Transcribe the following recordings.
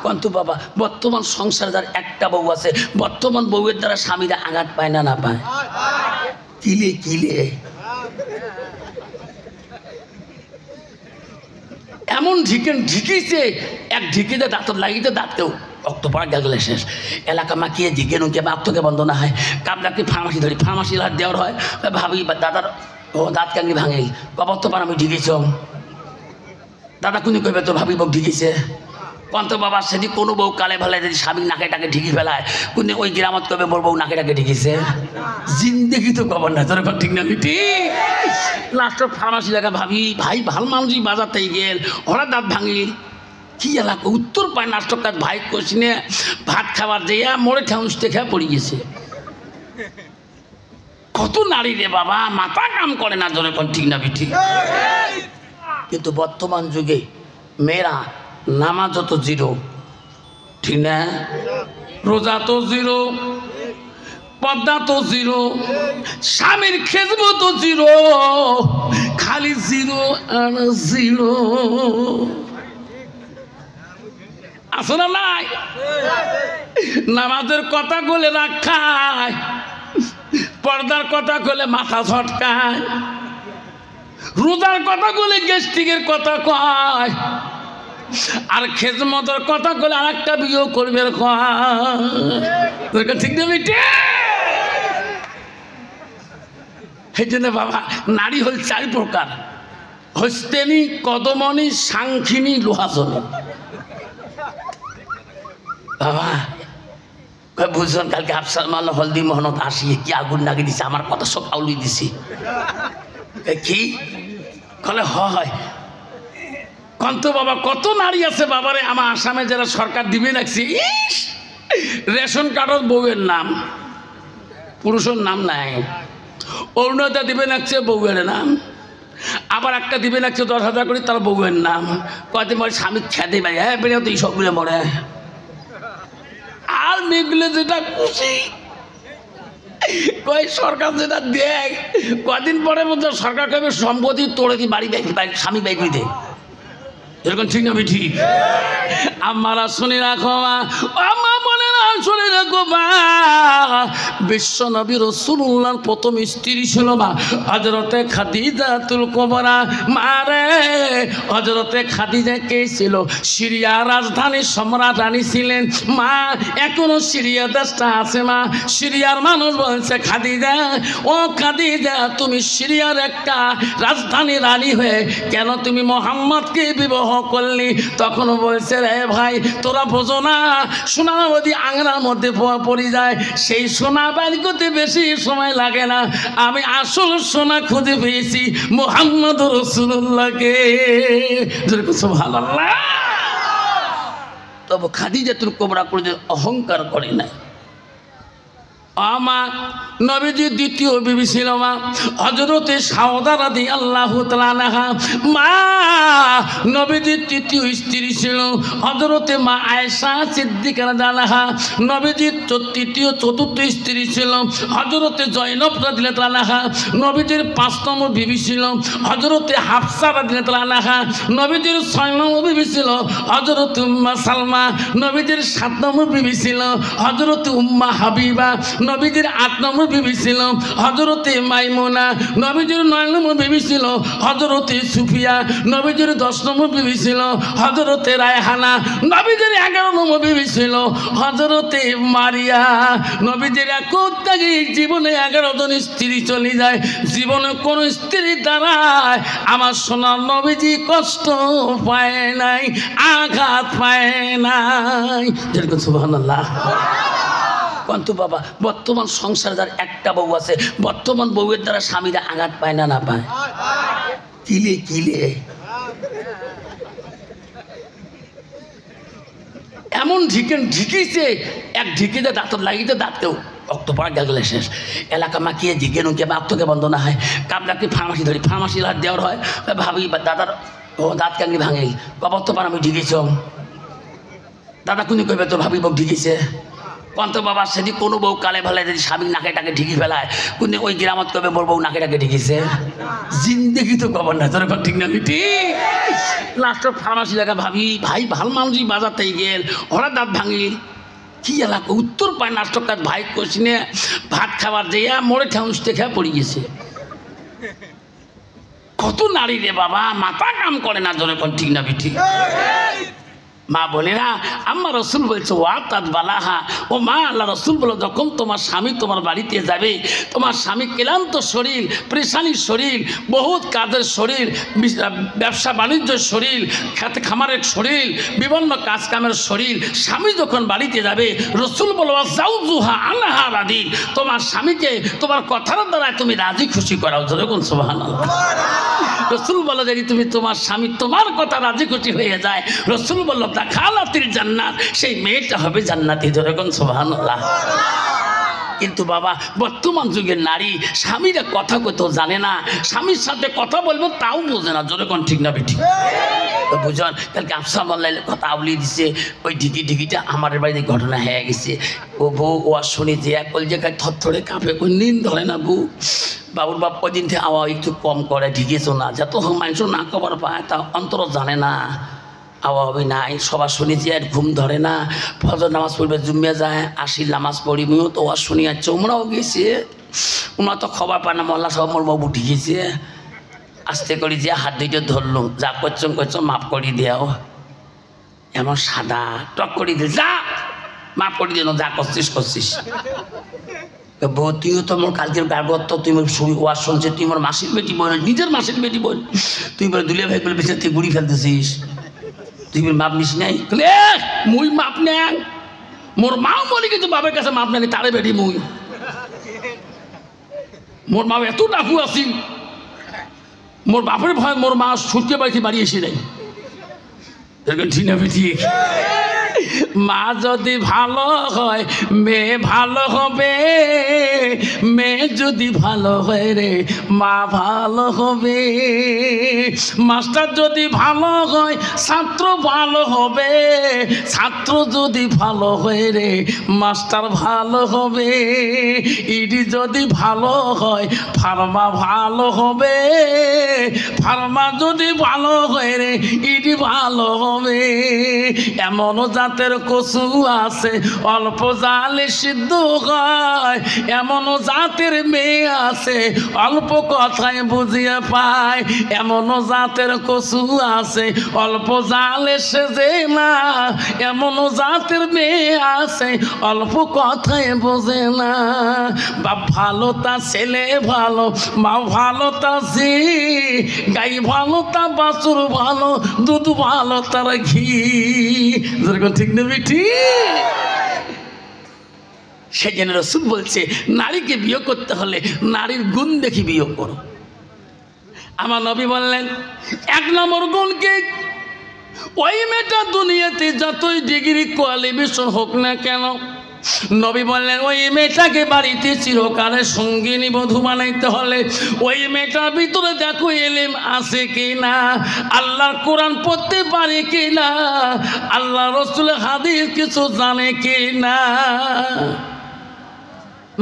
কিন্তু বাবা বর্তমান সংসারে যার একটা বউ আছে, বর্তমান বউয়ের দ্বারা স্বামীরা আঘাত পায় না? না পায়? কিলে কিলে এমন ঢিকেছে, এক ঢিকেতে দাঁত লাগিতে দাঁতকেও রক্ত পড়া গেলে শেষ। এলাকা মাখিয়ে ঢিকে নুকে বাপ তোকে বন্ধ না হয়, কামড়াকে ফার্মাসি ধরি, ফার্মাসির হাত দেওয়ার হয়। ভাবি দাদার দাঁত কাঙ্গি ভাঙে, কবর তো পার আমি ঢিকেছ। দাদা কুনি কইবে তো ভাবি বউ ঢিকেছে। কন্ত বাবা সেদিন কোনো বউ কালে ভালে যদি স্বামী নাকেটাকে ঢিকি ফেলায়, কোন ওই গ্রামত কবে মোর বউ নাকেটাকে ঢিকেছে? জিন্দেগি তো খবর না, তোর ঠিক না? ঠিক লাস্টের ফার্মাসি লাগা ভাবি ভাই ভাল মানুষই বাজার থেকে গেল, ওরা দাঁত ভাঙিল। কি এলাকা উত্তর পায় নাস্টক কাজ ভাই কষিনে ভাত খাবার দিয়া মোড়ে ঠেউসতে খেয়ে পড়ে গেছে। কত নারী রে বাবা, মাথা কাম করে না, ধরে ঠিক না? ঠিক। কিন্তু বর্তমান যুগে মেয়েরা নামাজ তো জিরো, ঠিক না? রোজা তো জিরো, পর্দা তো জিরো, স্বামীর খেজবো তো জিরো, খালি জিরো আর জিরো। আছে না নাই? নামাজের কথা বলে রাখায়, পর্দার কথা বলে মাথা ঝটকায়, রোজার কথা বলে গ্যাস্ট্রিকের কথা কয়, আর খেজমতের কথা বলে আর একটা বিয়ে করবে কয়। ঠিক না? এই জন্য বাবা নারী হল 4 প্রকার: হস্তেনী, কদমনী, সাংখিনী, লোহাসনী। বাবা বুঝলেন, কালকে আফসার মাল হলদি মোহনত আসিয়ে কি আগুন লাগিয়ে দিছে, আমার কথা সব আউলি দিছি। কি কলে হয় কন্ত বাবা, কত নারী আছে বাবারে আমার আসামে যারা সরকার দিবে রাখছে, রেশন কার্ডের বউয়ের নাম, পুরুষের নাম নাই। অরুণোদয় দিবে রাখছে বউয়ের নাম, আবার একটা দিবে রাখছে 10,000 করে তার বউয়ের নাম। কয়দিন পরে স্বামী খেতে পারে, হ্যাঁ বেরিয়ে তো এইসব মিলে মরে। আর মেয়েগুলো যেটা খুশি কয় সরকার যেটা দেখ, কদিন পরে মধ্যে সরকার কবে সম্পত্তি তোড়ে দি বাড়ি বাইক স্বামী বাইক দে। এরকম ঠিক না? ঠিক। আমারা শুনে রাখো মা, আমার মনে না শুনে রাখো মা, বিশ্ব নবী রাসূলুল্লাহর প্রথম স্ত্রী ছিল মা হযরতে খাদিজাতুল কুবরা। মারে হযরতে খাদিজা কে ছিল? সিরিয়া রাজধানীর সম্রাট রানী ছিলেন মা। এখনো সিরিয়া দেশটা আছে মা। সিরিয়ার মানুষ বলছে খাদিজা, ও খাদিজা তুমি সিরিয়ার একটা রাজধানী রানী হয়ে কেন তুমি মোহাম্মদকে বিবাহ করলি? তখন বলছে রে ভাই তোরা বোঝো না, সোনা যদি আংরার মধ্যে পড়ে যায় সেই সোনা বাইর করতে বেশি সময় লাগে না। আমি আসল সোনা খুঁজে পেয়েছি মুহাম্মদ রাসূলুল্লাহকে। সুবহানাল্লাহ। তবে খাদিজাতুল কুবরা করে অহংকার করে না। আমা নবীজির দ্বিতীয় বিবি ছিল মা হযরতে সাউদা রাদিয়াল্লাহু তাআলা আনহা। মা নবীজির তৃতীয় স্ত্রী ছিল হযরতে মা আয়েশা সিদ্দিকা রাদিয়াল্লাহু আনহা। নবীজির তৃতীয় চতুর্থ স্ত্রী ছিল হযরতে জয়নব রাদিয়াল্লাহু আনহা। নবীজির 5 নম্বর বিবি ছিল হযরতে হাফসা রাদিয়াল্লাহু আনহা। নবীজির 6 নম্বর বিবি ছিল হযরতে উম্মে সালমা। নবীজির 7 নম্বর বিবি ছিল হযরতে উম্মে হাবিবা। নবীজির 8 নম্বর বিবি ছিল হযরতে মাইমুনা। নবীজির 9 নম্বর বিবি ছিল হযরতে সুফিয়া। নবীজির 10 নম্বর বিবি ছিল হযরতে রায়হানা। নবীজির 11 নম্বর বিবি ছিল হযরতে মারিয়া। নবীজির একটাই জীবনে 11 জন স্ত্রী চলে যায়। জীবনে কোন স্ত্রীর দ্বারা আমার সোনার নবীজি কষ্ট পায় নাই, আঘাত পায় নাই। যেরকম সুবহানাল্লাহ। কিন্তু বাবা বর্তমান সংসারে যার একটা বউ আছে, বর্তমান বউয়ের দ্বারা স্বামীরা আঘাত পায় না? না পায়? কিলে কিলে এমন ঢিকেছে, এক ঢিকেতে দাঁত লাগিতে দাঁতকেও রক্ত পড়া গেলে শেষ। এলাকা মাখিয়ে ঢিকে নুকে বাপ তোকে বন্ধ না হয়, কামড়াকে ফার্মাসি ধরি, ফার্মাসির হাত দেওয়ার হয়। ভাবি দাদার দাঁত কাঙ্গি ভাঙে, কবর তো পার আমি ঢিকেছ। দাদা কুনি কইবে তো ভাবি বউ ঢিকেছে। কন্ত বাবা সেদিন কোনো বউ কালে ফেলায় যদি স্বামী নাকে টাকে ঢিকি ফেলায় কিন্তু ওই গ্রামত কবে মোর বউ নাকে টাকে ঢিকিছে জিন্দেগি তো খবর না তোর ঠিক না ঠিক লাস্টের ফার্মাসি লাগা ভাবি ভাই ভাল মানুষই বাজারতেই গেল হঠাৎ দাঁত ভাঙিল কি এলাকা উত্তর পায় নাস্টক কাজ ভাই কোচিনে ভাত খাবার দিয়ে মোড়ে ঠেউসতে খেয়ে পড়ে গেছে কত নারী রে বাবা মাথা কাম করে না জোরে কোন ঠিক না ঠিক মা বলে না আম্মা রসুল বলছে ওয়া তাদ বালাহা ও মা আল্লাহ রসুল বলো যখন তোমার স্বামী তোমার বাড়িতে যাবে তোমার স্বামী ক্লান্ত শরীর পরেশানির শরীর বহুত কাজের শরীর ব্যবসা বাণিজ্যের শরীর খেতে খামারের শরীর বিভিন্ন কাজ কামের শরীর স্বামী যখন বাড়িতে যাবে রসুল বলো জাউজুহা আনহা রাদি তোমার স্বামীকে তোমার কথার দ্বারা তুমি রাজি খুশি করাও যখন সুবহানাল্লাহ রসুল বলো যদি তুমি তোমার স্বামী তোমার কথা রাজি খুশি হয়ে যায় রসুল বলল খালাতির জান্নাত সেই মেয়েটা হবে জান্নাতি যেরকম সুবহানাল্লাহ কিন্তু বাবা বর্তমান যুগের নারী স্বামীরা কথা কত জানে না স্বামীর সাথে কথা বলবো তাও বোঝে না যেরকম ঠিক না বেঠিক তো বুঝন কালকে আফসা মোল্লা কথা আউলি দিছে ওই ঢিকিটা আমার বাড়িতে ঘটনা হয়ে গেছে ও বউ ও আর শুনি যে এক কল জায়গায় থরথরে কাঁপে কোন দিন ধরে না বউ বাবুর বাপ কদিন থেকে আওয়া একটু কম করে ঢিকেছো না যত মানুষ না খবর পায় তা অন্তর জানে না আওয়া হবে নাই সবার শুনেছি আর ঘুম ধরে না ফজর নামাজ পড়বে জুম্মে যায় আসির নামাজ পড়ি মুও তো ওয়াজ শুনি যাচ্ছে ওমরাও গেছে ওমরা তো খবর পায় না মোল্লা সব মোর বাবু ঢিকেছে আস্তে করে যে হাত দুইটা ধরলো যা করছো মাফ করে দেও এমন সাদা টক করে দিয়ে যা মাফ করে দিল যা করছিস বউ তুইও তো মোর কালকের ব্যাগত তুই মোর ওয়াজ শুনছে তুই মোর মাসির বেটি বোন নিজের মাসির বেটি বোন তুই মোর দুলিয়া ভাই বলে বেঁচে তুই গুড়ি ফেলতেছিস তুই মাপ নিস নাই মুই মাপ নেন মোর মাও বলি কিন্তু বাবার কাছে মাপ নেনি তারে বেটি মুই মোর মা এত ডাকু আছি মোর বাপের ভয় মোর মা ছুটকে বাড়িতে বাড়ি এসে নেই ঠিক না ঠিক মা যদি ভালো হয় মেয়ে ভালো হবে মেয়ে যদি ভালো হয় রে মা ভালো হবে মাস্টার যদি ভালো হয় ছাত্র ভালো হবে ছাত্র যদি ভালো হয় রে মাস্টার ভালো হবে ইডি যদি ভালো হয় ফার্মা ভালো হবে ফার্মা যদি ভালো হয় রে ইডি ভালো হবে এমনও জাতের কচু আছে অল্প জালে সিদ্ধ হয় এমনও জাতের মেয়ে আছে অল্প কথায় বুঝিয়ে পায় এমনও জাতের কচু আছে অল্প জালে সেজে না এমনও জাতের মেয়ে আছে অল্প কথায় বোঝে না বাপ ভালো তা ছেলে ভালো মা ভালো তা ঝি গাই ভালো তা বাছুর ভালো দুধ ভালো তার ঘি যেরকম ঠিক না বেটি সেই জন্য রাসূল বলছে নারীকে বিয়ে করতে হলে নারীর গুণ দেখি বিয়ে করো আমার নবী বললেন এক নম্বর গুণ কি ওই মেয়েটা দুনিয়াতে যতই ডিগ্রি কোয়ালিফিকেশন হোক না কেন নবী বললেন ওই মেয়েটাকে বাড়িতে চিরকালের সঙ্গিনী বধূ বানাইতে হলে ওই মেয়েটার ভিতরে দেখো ইলম আছে কিনা আল্লাহর কোরআন পড়তে পারে কিনা আল্লাহ রাসূলের হাদিস কিছু জানে কিনা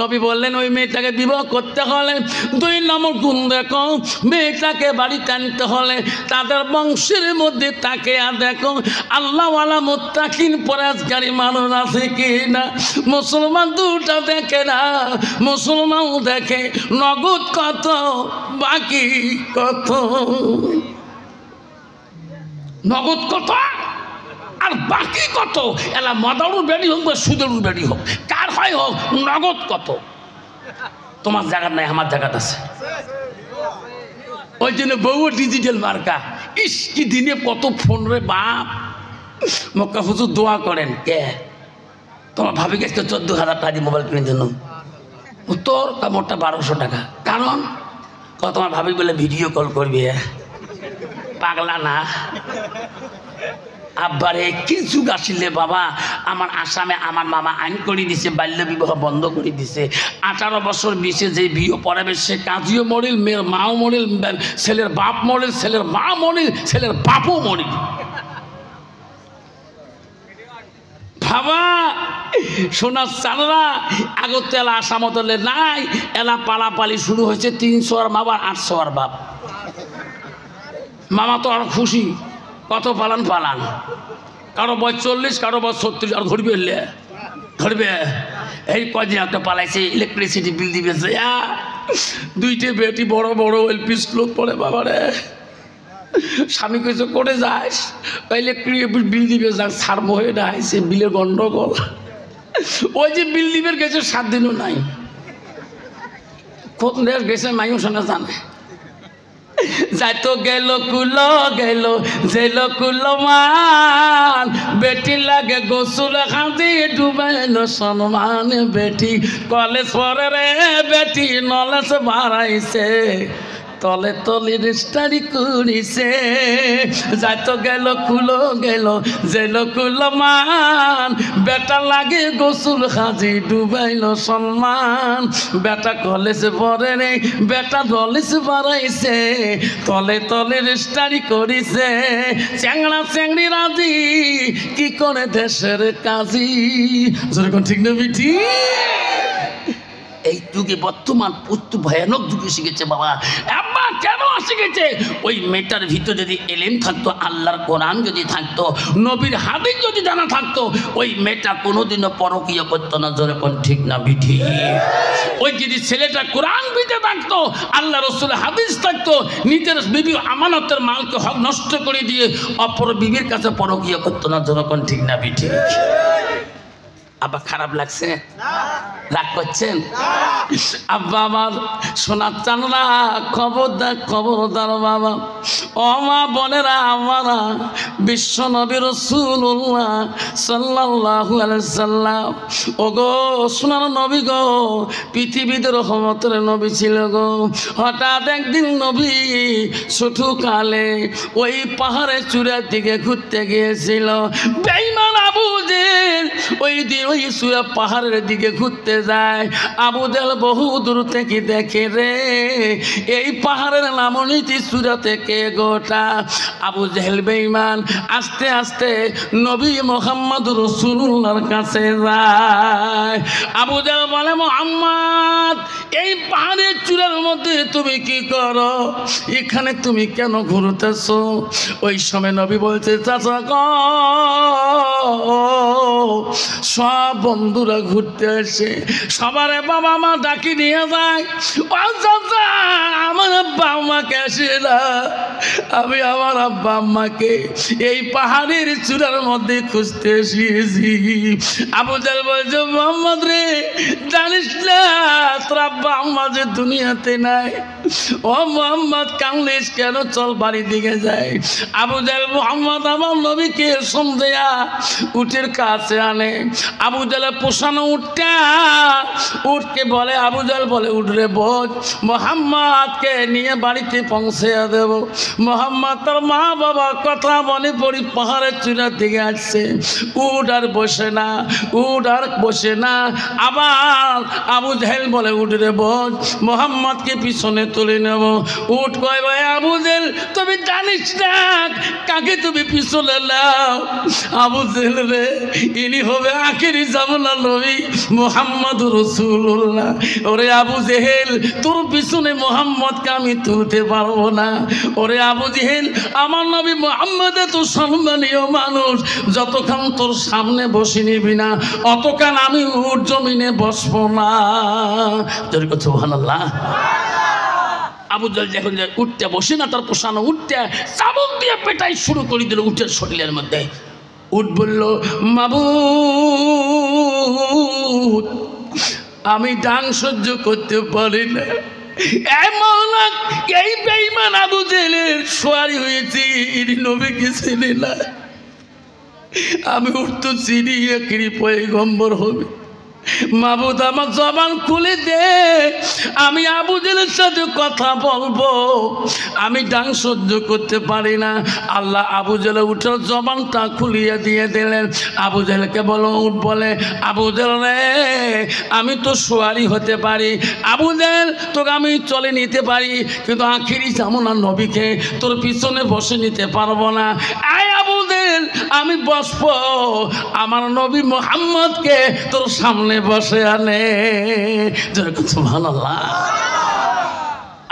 নবী বললেন ওই মেয়েটাকে বিবাহ করতে হলে দুই নম্বর গুণ দেখো মেয়েটাকে বাড়িতে আনতে হলে তাদের বংশের মধ্যে তাকে আর দেখো আল্লাহওয়ালা মুত্তাকিন পরহেজগারী মানুষ আছে কি না মুসলমান দুটা দেখে না মুসলমানও দেখে নগদ কত বাকি কত নগদ কত আর বাকি কত এলা মদারুর বেড়ি হোক বা সুদেরুর বেড়ি হোক কার হয় হোক নগদ কত তোমার জায়গা নাই আমার জায়গা আছে ওই জন্য বউ ডিজিটাল মার্কা ইস কি দিনে কত ফোন রে বাপ মক্কা হুজুর দোয়া করেন কে তোমার ভাবি গেছে 14,000 টাকা দিয়ে মোবাইল কিনে জন্য উত্তর মোটটা 1200 টাকা কারণ তোমার ভাবি বলে ভিডিও কল করবি পাগলা না আব্বারে কি যুগ আসিলে বাবা আমার আসামে আমার মামা আইন করে দিছে বাল্য বিবাহ বন্ধ করে দিছে 18 বছর বিশে যে বিয়ে পড়াবে সে কাজীও মরিল মেয়ের মাও মরিল ছেলের বাপ মরিল ছেলের মা মরিল ছেলের বাপও মরিল বাবা সোনার চানরা আগত এলা আসামত নাই, এলা পালাপালি শুরু হয়েছে 300 আর বাবা 800 আর বাপ। মামা তো আর খুশি, কত পালান পালান, কারো বয়স 40, কারো বয়স 36, আর ধরবে ধরবে। এই কদিন একটা পালাইছে, ইলেকট্রিসিটি বিল দিবে, দুইটে বেটি বড় বড় এলপি স্কুল পড়ে। বাবারে স্বামী কইছে করে যাস, ইলেকট্রিক বিল দিবে, যাক ছাড়বো হয়ে নাই, সে বিলের গন্ডগোল। ওই যে বিল দিবের গেছে 7 দিনও নাই, কোন দেশ গেছে মাইও শোনা জানে। যাইতো গেল কুলো গেল জেল কুলো মান, বেটি লাগে গোসল খাঁদি ডুবাইল সম্মান। বেটি কলেজ পরে রে বেটি নলেজ বাড়াইছে, তলে তলে স্টাডি করিছে। যাইতো গেল কুলো গেল জেল কুলো মান, বেটা লাগে গোসল খাজি ডুবাইল সম্মান। বেটা কলেজ পরে রে বেটা নলেজ বাড়াইছে, তলে তলে স্টাডি করিছে। চ্যাংড়া চ্যাংড়ি রাজি কি করে দেশের কাজী, যেরকম ঠিক না বিটি? এই যুগে বর্তমান প্রচুর ভয়ানক যুগে শিখেছে বাবা। আব্বা কেন শিখেছে? ওই মেয়েটার ভিতরে যদি এলেম থাকতো, আল্লাহর কোরআন যদি থাকতো, নবীর হাদিস যদি জানা থাকতো, ওই মেয়েটা কোনোদিনও পরকীয়া করতো না। যেরকম ঠিক না বিধি? ওই যদি ছেলেটা কোরআন বিতে থাকতো, আল্লাহ রসুলের হাদিস থাকতো, নিজের বিবির আমানতের মালকে হক নষ্ট করে দিয়ে অপর বিবির কাছে পরকীয়া করতো না। যেরকম ঠিক না বিধি? আব্বা খারাপ লাগছে? রাগ করছেন? আব্বা আমার সোনার চানরা খবরদার খবরদার বাবা। ও মা বোনেরা আমারা, বিশ্ব নবী রাসূলুল্লাহ সাল্লাল্লাহু আলাইহি সাল্লাম, ও গো সোনার নবী গো, পৃথিবীতে রহমতের নবী ছিল গো। হঠাৎ একদিন নবী ছোটকালে ওই পাহাড়ের চূড়ার দিকে ঘুরতে গিয়েছিল। বেঈমান আবু জেহেল ওই দিন ওই চূড়া পাহাড়ের দিকে ঘুরতে যায়। আবু জেহেল বহু দূর থেকে দেখে রে, এই পাহাড়ের নামনীতি চূড়া থেকে গোটা। আবু জেহেল বেঈমান আস্তে আস্তে নবী মুহাম্মদ রাসূলুল্লাহর কাছে যায়। আবু জেহেল বলে, মুহাম্মদ এই পাহাড়ের চূড়ার মধ্যে তুমি কি করো? এখানে তুমি কেন ঘুরতেছো? ওই সময় নবী বলছে, চাচা গো, সব বন্ধুরা ঘুরতে আসে, সবারে বাবা মা ডাকি নিয়ে যায়। ও চাচা, আমার আব্বা আম্মাকে আসে না, আমি আমার আব্বা আম্মাকে এই পাহাড়ের চূড়ার মধ্যে খুঁজতে এসেছি। আবু জেহেল বলছে, মুহাম্মদ রে, জানিস না তোর আব্বা আম্মা যে দুনিয়াতে নাই? ও মুহাম্মদ কান্দিস কেন? চল বাড়ি দিকে যাই। আবু জেহেল মুহাম্মদ আমার নবীকে সন্ধ্যা উটের কাছে আনে। আবু জেহেল পোষানো উঠকে বলে, আবু জেহেল বলে, উঠরে বোঝ, মুহাম্মদকে নিয়ে বাড়িতে পৌঁছে দেব। মুহাম্মদ তার মা বাবা কথা বলে পড়ি পাহাড়ের চূড়ার দিকে আসছে। উঠ আর বসে না, উঠ আর বসে না। আবার আবু জেহেল বলে, উঠরে বোঝ, মুহাম্মদকে পিছনে তুলে নেব। উঠ কয়, ভাই আবু জেহেল তুমি জানিস না কাকে তুমি পিছনে নাও? আবু জেহেল রে, ইনি হবে আখেরি জামানার নবী মুহাম্মদ রাসূলুল্লাহ। ওরে আবু জেহেল, তোর পিছনে মুহাম্মদকে আমি তুলতে পারবো না। ওরে আবু জেহেল, আমার নবী মুহাম্মদ এত সম্মানীয় মানুষ, যতক্ষণ তোর সামনে বসে নিবি না অতক্ষণ আমি উট জমিনে বসবো না। সুবহানাল্লাহ। আবু জেহেল যখন উঠতে বসে না, তার পোষানো উঠতে চাবুক দিয়ে পেটাই শুরু করে দিল উটের শরীরের মধ্যে। উট বলল, মাবুদ আমি ডাং সহ্য করতে পারি না, এই বেঈমান আবু জেহেলের সোয়ারি হয়েছি, ইনি নবীকে চিনি না। আমি উঠতো চিনি, একই পয়গম্বর হবে। মাবুদ আমার জবান খুলে দে, আমি আবু জেহেলের সাথে কথা বলবো, আমি ডাং সহ্য করতে পারি না। আল্লাহ আবু জেহেল উঠার জবানটা খুলিয়ে দিয়ে দিলেন। আবু জেহেলকে বলো, উঠ বলে, আবু জেহেল রে, আমি তো সোয়ারি হতে পারি। আবু জেহেল তোকে আমি চলে নিতে পারি, কিন্তু আখিরি জামানার নবীকে তোর পিছনে বসে নিতে পারবো না। আয় আবু জেহেল, বললেন আমি বসবো, আমার নবী মুহাম্মদকে তোর সামনে বসে আনে। যেরকম সুবহানাল্লাহ।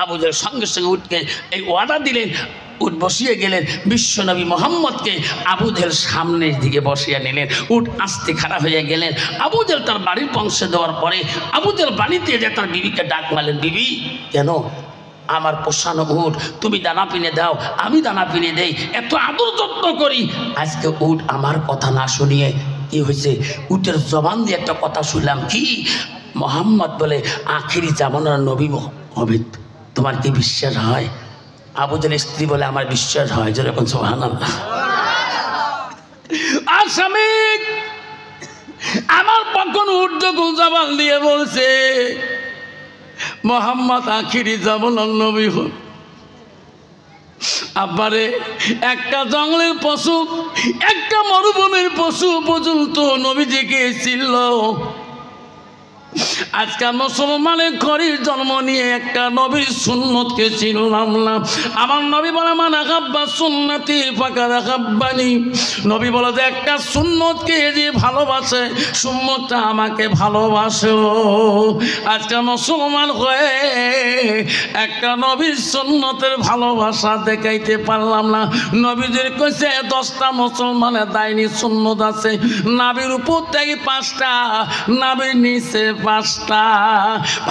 আবু জাহেল সঙ্গে সঙ্গে উঠকে এই ওয়াদা দিলেন, উট বসিয়ে গেলেন, বিশ্বনবী মোহাম্মদকে আবু জাহেল সামনের দিকে বসিয়ে নিলেন। উট আস্তে খাড়া হয়ে গেলেন। আবু জাহেল তার বাড়ির পৌঁছে দেওয়ার পরে আবু জাহেল বাড়িতে যে তার বিবিকে ডাক মারলেন, বিবি কেন আমার পোষানো উট তুমি দানা পিনে দাও, আমি দানা পিনে দেই, এত আদর যত্ন করি, আজকে উট আমার কথা না শুনিয়ে কি হয়েছে, উটের জবান দিয়ে একটা কথা শুনলাম, কি মোহাম্মদ বলে আখিরি জামানার নবী হবে, তোমার কি বিশ্বাস হয়? আবু জাহেলের স্ত্রী বলে আমার বিশ্বাস হয়। যেরকম সুবহানাল্লাহ। আর স্বামী আমার পক্ষে উর্দু জবান দিয়ে বলছে মোহাম্মদ আখিরি জামানার নবী হবে। আব্বারে একটা জঙ্গলের পশু, একটা মরুভূমির পশু পর্যন্ত নবীজিকে ছিল। আজকে মুসলমানের ঘরে জন্ম নিয়ে একটা নবীর সুন্নতকে চিনলাম না। আমার নবী বলে মান আহাব্বা সুন্নতি ফাকাদ আহাব্বানি। নবী বলে যে একটা সুন্নতকে যে ভালোবাসে, সুন্নতটা আমাকে ভালোবাসে। আজকে মুসলমান হয়ে একটা নবীর সুন্নতের ভালোবাসা দেখাইতে পারলাম না। নবীজির কইছে 10টা মুসলমানের দায়নি সুন্নত আছে, নাবির উপর থেকে 5টা, নাবির নিচে 5টা।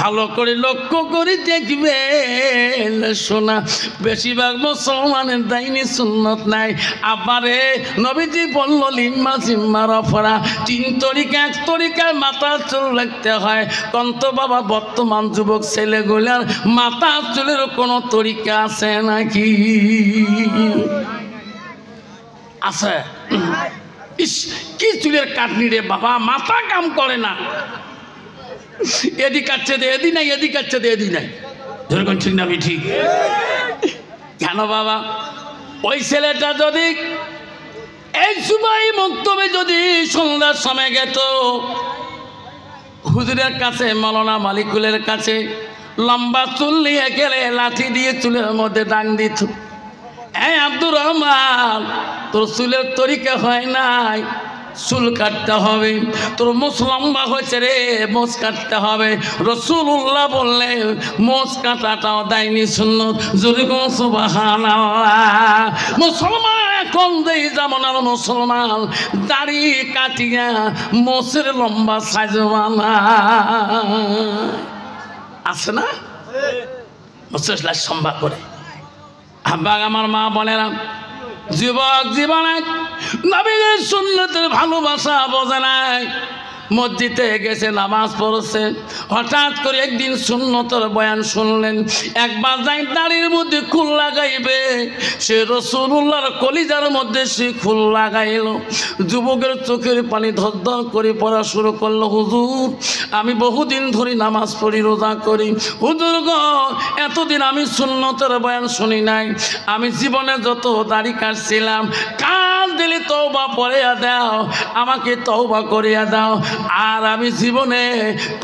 ভালো করে লক্ষ্য করে দেখবেন শোনা, বেশিরভাগ মুসলমানের দাইনি সুন্নত নাই। আবারে নবীজি বলল লিম্মা জিম্মার অপরা, 3 তরিকা। 1 তরিকায় মাথা চুল রাখতে হয়। কন্ত বাবা বর্তমান যুবক ছেলেগুলার মাথা চুলের কোনো তরিকা আছে নাকি? আছে? ইস কি চুলের কাটনি রে বাবা, মাথা কাম করে না। এদিক কাটছে দে এদি নাই, এদিক কাটছে দে এদি নাই। যেরকম ঠিক না? আমি ঠিক কেন বাবা? ওই ছেলেটা যদি এই সময় মক্তবে যদি সন্ধ্যার সময় গেত হুজুরের কাছে, মাওলানা মালিকুলের কাছে, লম্বা চুল নিয়ে গেলে লাঠি দিয়ে চুলের মধ্যে ডাং দিত, এই আব্দুর রহমান তোর চুলের তরিকা হয় নাই, চুল কাটতে হবে, তোর মোচ লম্বা হয়েছে রে, মোচ কাটতে হবে। রাসূলুল্লাহ বললেন মোচ কাটাটাও দায়নি সুন্নত। যদি কোন সুবহানাল্লাহ। মুসলমান এখন যেই জামানার মুসলমান দাড়ি কাটিয়া মোচের লম্বা সাইজ বানায়, আছে না? মোচের সম্ভব করে। আব্বা আমার মা বলে না, যুবক জীবনে নবীর সুন্নতের ভালোবাসা বোঝে নাই। মসজিদে গেছে, নামাজ পড়ছে, হঠাৎ করে একদিন সুন্নতের বয়ান শুনলেন। একবার যাই দাড়ির মধ্যে খুল লাগাইবে, সে রাসূলুল্লাহর কলিজার মধ্যে সে খুল লাগাইল। যুবকের চোখের পানি ধর করে পড়া শুরু করলো, হুজুর আমি বহুদিন ধরে নামাজ পড়ি, রোজা করি, হুজুর গো এতদিন আমি সুন্নতের বয়ান শুনি নাই। আমি জীবনে যত দাড়ি কাটছিলাম, কাল দিলে তওবা পড়িয়া দাও, আমাকে তওবা করিয়া দাও। আর আমি জীবনে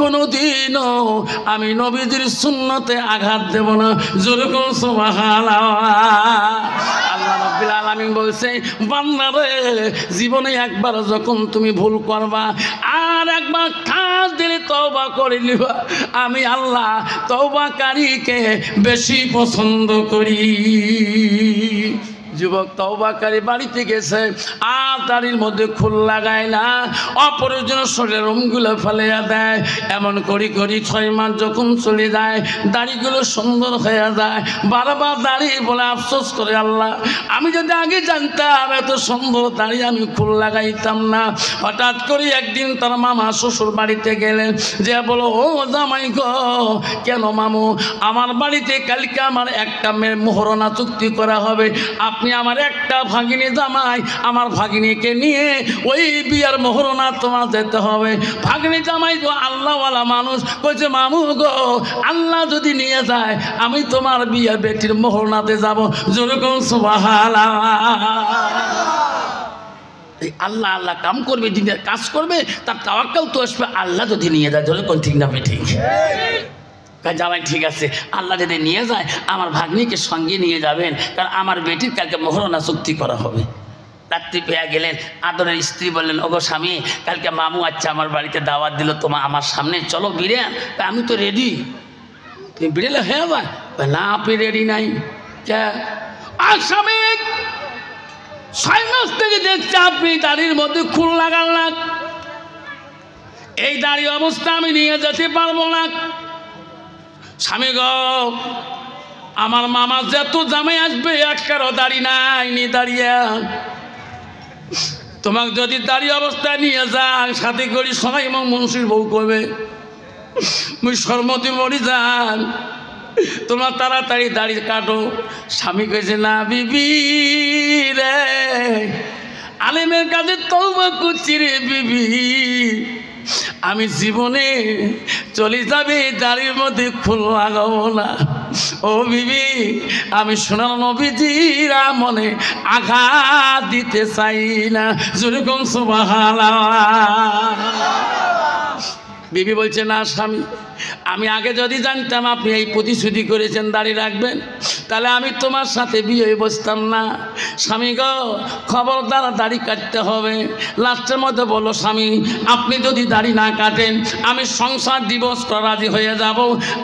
কোনোদিনও আমি নবীজির সুন্নতে আঘাত দেব না। যেরকম সুবহানাল্লাহ। আল্লাহ রাব্বুল আলামিন বলছে, বান্দারে জীবনে একবার যখন তুমি ভুল করবা আর একবার কাজ দিলে তওবা করে নিবা, আমি আল্লাহ তওবাকারীকে বেশি পছন্দ করি। যুবক তওবাকারী বাড়িতে গেছে, আর দাড়ির মধ্যে খুল লাগায় না, অপ্রয়োজনীয় শরীরের রুমগুলো ফেলিয়া দেয়। এমন করি 6 মাস যখন চলে যায়, দাড়িগুলো সুন্দর হয়ে যায়। বারবার দাড়ি বলে আফসোস করে, আল্লাহ আমি যদি আগে জানতাম এত সুন্দর দাড়ি আমি খুল লাগাইতাম না। হঠাৎ করে একদিন তার মামা শ্বশুর বাড়িতে গেলেন, যে বলো ও জামাই গো, কেন মামু আমার বাড়িতে কালকে আমার একটা মেয়ের মোহরনা চুক্তি করা হবে, আপনি আমার একটা ভাগিনী জামাই, আমার ভাগিনীকে নিয়ে ওই বিয়ার মোহরনা তোমার যেতে হবে। ভাগিনী জামাই তো আল্লাহওয়ালা মানুষ, কইছে মামু গো আল্লাহ যদি নিয়ে যায় আমি তোমার বিয়ার বেটির মোহরনাতে যাব। যেরকম সুবহানাল্লাহ। আল্লাহ আল্লাহ কাম করবে, দিনের কাজ করবে, তার তাওয়াক্কুল তো আসবে আল্লাহ যদি নিয়ে যায়। যেরকম ঠিক না ঠিক? জামাই ঠিক আছে, আল্লাহ যদি নিয়ে যায় আমার ভাগ্নিকে সঙ্গে নিয়ে যাবেন, কারণ আমার বেটির কালকে মোহরনা চুক্তি করা হবে। রাত্রি পেয়ে গেলেন। আদরের স্ত্রী বললেন, ওগো স্বামী, কালকে মামু আচ্ছা আমার বাড়িতে দাওয়াত দিল, তোমার আমার সামনে চলো বিরিয়ান। আমি তো রেডি। তুমি বিড়েলে হ্যাঁ ভাই, না আপনি রেডি নাই। আর স্বামী 6 মাস থেকে দেখছি আপনি দাড়ির মধ্যে খুল লাগান না, এই দাড়ি অবস্থা আমি নিয়ে যেতে পারবো না। স্বামী গো, আমার মামা যত জামাই আসবে একটারও দাড়ি নাই, নি দাঁড়িয়ে তোমাকে যদি দাড়ি অবস্থায় নিয়ে যান সাথে করি সবাই এবং মুন্সির বউ করবে মুই সরমতি মরি যান, তোমার তাড়াতাড়ি দাড়ি কাটো। স্বামী কইছে, না বিবি রে, আলেমের কাছে তওবা করছি রে বিবি, আমি জীবনে চলে যাবে দাড়ির মধ্যে ফুল লাগাবো না। ও বিবি, আমি সোনার নবীজিরা মনে আঘাত দিতে চাই না। যেরকম সুবহানাল্লাহ। বিবি বলছে, না স্বামী, আমি আগে যদি জানতাম আপনি এই প্রতিশ্রুতি করেছেন দাড়ি রাখবেন, তাহলে আমি তোমার সাথে বিয়ে বসতাম না। স্বামী গো, খবরদার দাড়ি কাটতে হবে। লাস্টের মধ্যে বলো, স্বামী আপনি যদি দাড়ি না কাটেন আমি সংসার দিবস রাজি হয়ে যাব।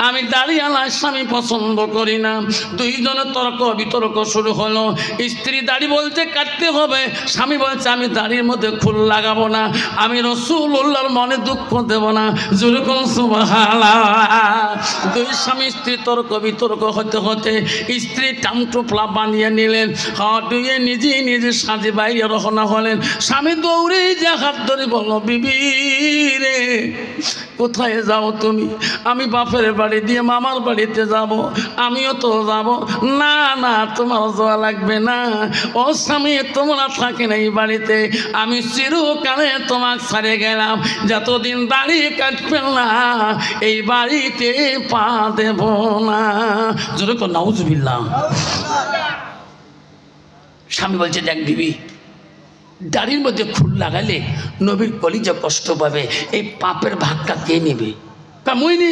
আমি দাড়িওয়ালা স্বামী পছন্দ করি না। দুইজনের তর্ক বিতর্ক শুরু হলো। স্ত্রী দাড়ি বলতে কাটতে হবে, স্বামী বলছে আমি দাড়ির মধ্যে খুল লাগাবো না, আমি রাসূলুল্লাহর মনে দুঃখ দেব না। যেরকম সুবহানাল্লাহ। দুই স্বামী স্ত্রী তর্ক বিতর্ক হতে হতে স্ত্রী টামটুপলা বানিয়ে নিলেন, দুয়ে নিজে নিজে সাজে বাইরে রওনা হলেন। স্বামী দৌড়ে যে হাত ধরে বলল, বিবি রে কোথায় যাও তুমি? আমি বাপের বাড়ি দিয়ে মামার বাড়িতে যাব। আমিও তো যাব। না না, তোমার যাওয়া লাগবে না। ও স্বামী, তোমরা থাকেন এই বাড়িতে, আমি চিরকালে তোমাকে ছাড়ে গেলাম, যতদিন দাড়ি কাটবেন না এই বাড়িতে পা দেব না। জোরে কর নাউজুবিল্লাহ। স্বামী বলছে, দেখ বিবি, দাড়ির মধ্যে খুল লাগালে নবীর কলিজা কষ্ট পাবে, এই পাপের ভাগটা কে নেবে? মুই নি।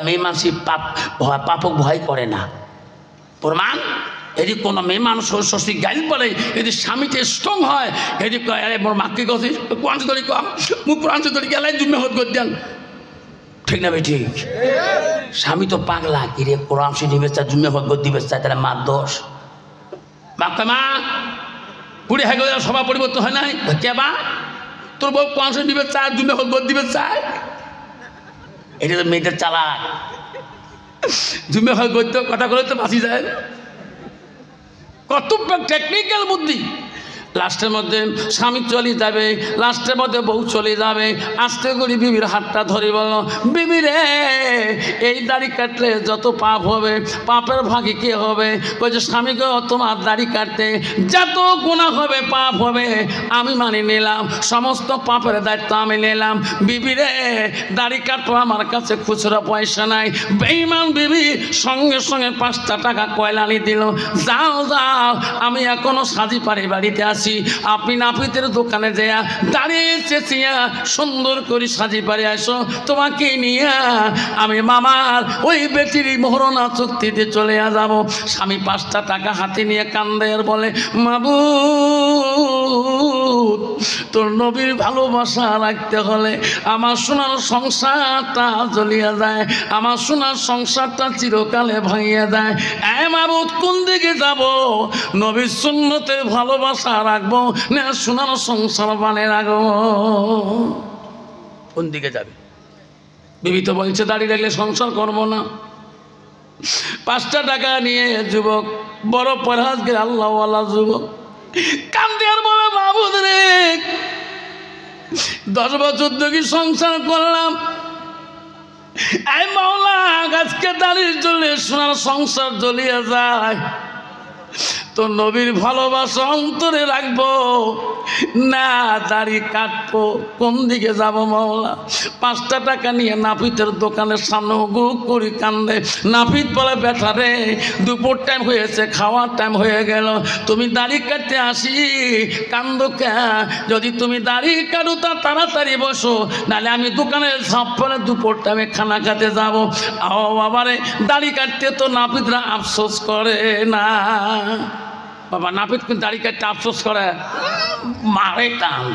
মেয়ে মানুষ পাপক ভয় করে না। প্রমাণ, এদি কোনো মেয়ে মানুষ শ্বশুর গাইল পড়ে, যদি স্বামীতে স্ট্রং হয়, এদি আরে মোর মাকে গছি কোরআন ধরি মুখ কোরআন ধরি গেলে জুম্মে হত করে দেন, ঠিক না ভাই? ঠিক। স্বামী তো পাগলা, কিরে কোরআন সে নিবে চায়, জুম্মে হত করে দিবে চায়, তাহলে মার দোষ। বাপকা মা বুড়ি হয়ে গেলে সভা পরিবর্তন হয় নাই কেবা? তোর বউ কোরআন শরীফ দিবে চায়, জুম্মে হত করে দিবে চায়, এটা তো মেয়েদের চালাক। জুম্মে হত করতে কথা বলে তো বাঁচি যায়, কত টেকনিক্যাল বুদ্ধি। লাস্টের মধ্যে স্বামী চলে যাবে, লাস্টের মধ্যে বউ চলে যাবে। আস্তে করে বিবির হাতটা ধরে বলল, বিবি রে, এই দাড়ি কাটলে যত পাপ হবে, পাপের ভাগে কে হবে? বলছে, স্বামীকে তোমার দাড়ি কাটতে যত গুনাহ হবে, পাপ হবে, আমি মানি নিলাম, সমস্ত পাপের দায়িত্ব আমি নিলাম। বিবি রে, দাড়ি কাটবো, আমার কাছে খুচরা পয়সা নাই। বেঈমান বিবি সঙ্গে সঙ্গে 5টা টাকা কয়লানি দিল। যাও যাও, আমি এখনো সাজি পারি বাড়িতে আসি, আপনি নাপিতের দোকানে যেয়া দাঁড়িয়ে চেঁচিয়া সুন্দর করে সাজি পারে আসো, তোমাকে নিয়ে আমি মামার ওই বেটির মোহরনা চুক্তিতে চলে যাব। স্বামী 5টা টাকা হাতে নিয়ে কান্দে আর বলে, মাবুদ, তোর নবীর ভালোবাসা রাখতে হলে আমার সোনার সংসারটা জ্বলিয়া যায়, আমার সোনার সংসারটা চিরকালে ভাঙিয়া যায়। এ মাবুদ, কোন দিকে যাব? নবীর সুন্নতের ভালোবাসা রাখবো না সোনার সংসার বানিয়ে রাখবো? কোন দিকে যাবে? বিবি তো বলছে দাঁড়িয়ে রাখলে সংসার করবো না। 5টা টাকা নিয়ে যুবক, বড় পরহেজগার আল্লাহওয়ালা যুবক, কান্দে আর বলে, মাবুদ রে, 10 বছর থেকে সংসার করলাম, এই মাওলা আজকে দাঁড়িয়ে চলে সোনার সংসার জ্বলিয়ে যায়, তো নবীর ভালোবাসা অন্তরে রাখবো না দাড়ি কাটবো? কোন দিকে যাব মাওলা? 5টা টাকা নিয়ে নাপিতের দোকানের সামনে গু করি কান্দে। নাপিত বলে, বেটা রে, দুপুর টাইম হয়েছে, খাওয়ার টাইম হয়ে গেল, তুমি দাড়ি কাটতে আসি কান্দো কে? যদি তুমি দাড়ি কাটো তা তাড়াতাড়ি বসো, নাহলে আমি দোকানের ঝাঁপ পরে দুপুর টাইমে খানা খেতে যাবো। আও বাবারে, দাড়ি কাটতে তো নাপিতরা আফসোস করে না। বাবা নাপিত কিন্তু দাড়ি কাটতে আফসোস করে, মারে টান।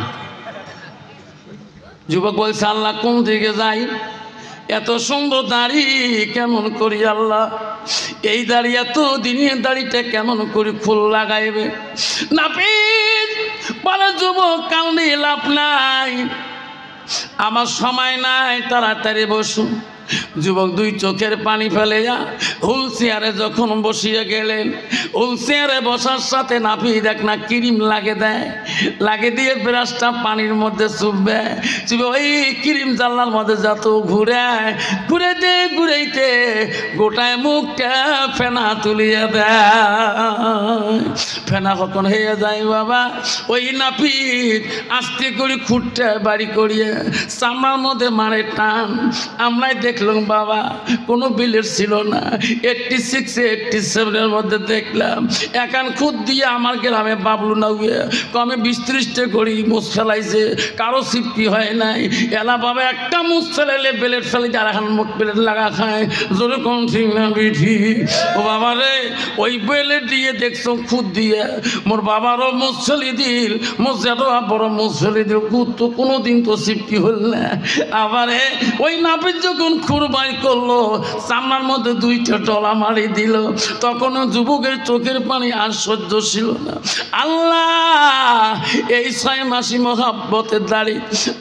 যুবক বলছে আল্লাহ কোন দিকে যাই, এত সুন্দর দাড়ি কেমন করি আল্লাহ, এই দাড়ি এত দিনের দাড়িটা কেমন করি ফুল লাগাইবে। নাপিত বলে যুবক কাউনি লাভ নাই, আমার সময় নাই, তাড়াতাড়ি বসুন। যুবক দুই চোখের পানি ফেলে হুল চেয়ারে যখন বসিয়ে গেলেন, হুল চেয়ারে বসার সাথে নাপিত দেখ না ক্রিম লাগে দেয়, লাগে দিয়ে ব্রাশটা পানির মধ্যে চুপবে, চুপে ওই ক্রিম জানলার মধ্যে যত ঘুরে ঘুরাইতে গোটায় মুখটা ফেনা তুলিয়ে দেয়। ফেনা কখন হয়ে যায় বাবা, ওই নাপিত আস্তে করে খুঁটটা বাড়ি করিয়ে চামড়ার মধ্যে মারে টান। আমরাই দেখলাম বাবা কোনো বিলের ছিল না, 86 87 মধ্যে দেখলাম একান খুদ দিয়ে আমার গ্রামে বাবলু না কমে 20-30টা করি মুছ ফেলাইছে, কারো সিপটি হয় নাই। এলা বাবা একটা মুছ ফেলাইলে বেলেট ফেলে আর এখন মুখ বেলেট লাগা খায়, জোরে কম ঠিক না বিধি। ও বাবা রে ওই বেলেট দিয়ে দেখছো খুদ দিয়ে মোর বাবারও মুছ ফেলি দিল, মোর যেত বড় মুছ ফেলি দিল, খুদ তো কোনোদিন তো সিপটি হল না। আবার ওই নাপিত যখন খুরবাই করলো চামড়ার মধ্যে 2টা ডলা মারি দিল, তখনও যুবকের চোখের পানি আর সহ্য ছিল না। আল্লাহ এই 6 মাসি মহাব্বতের দাড়ি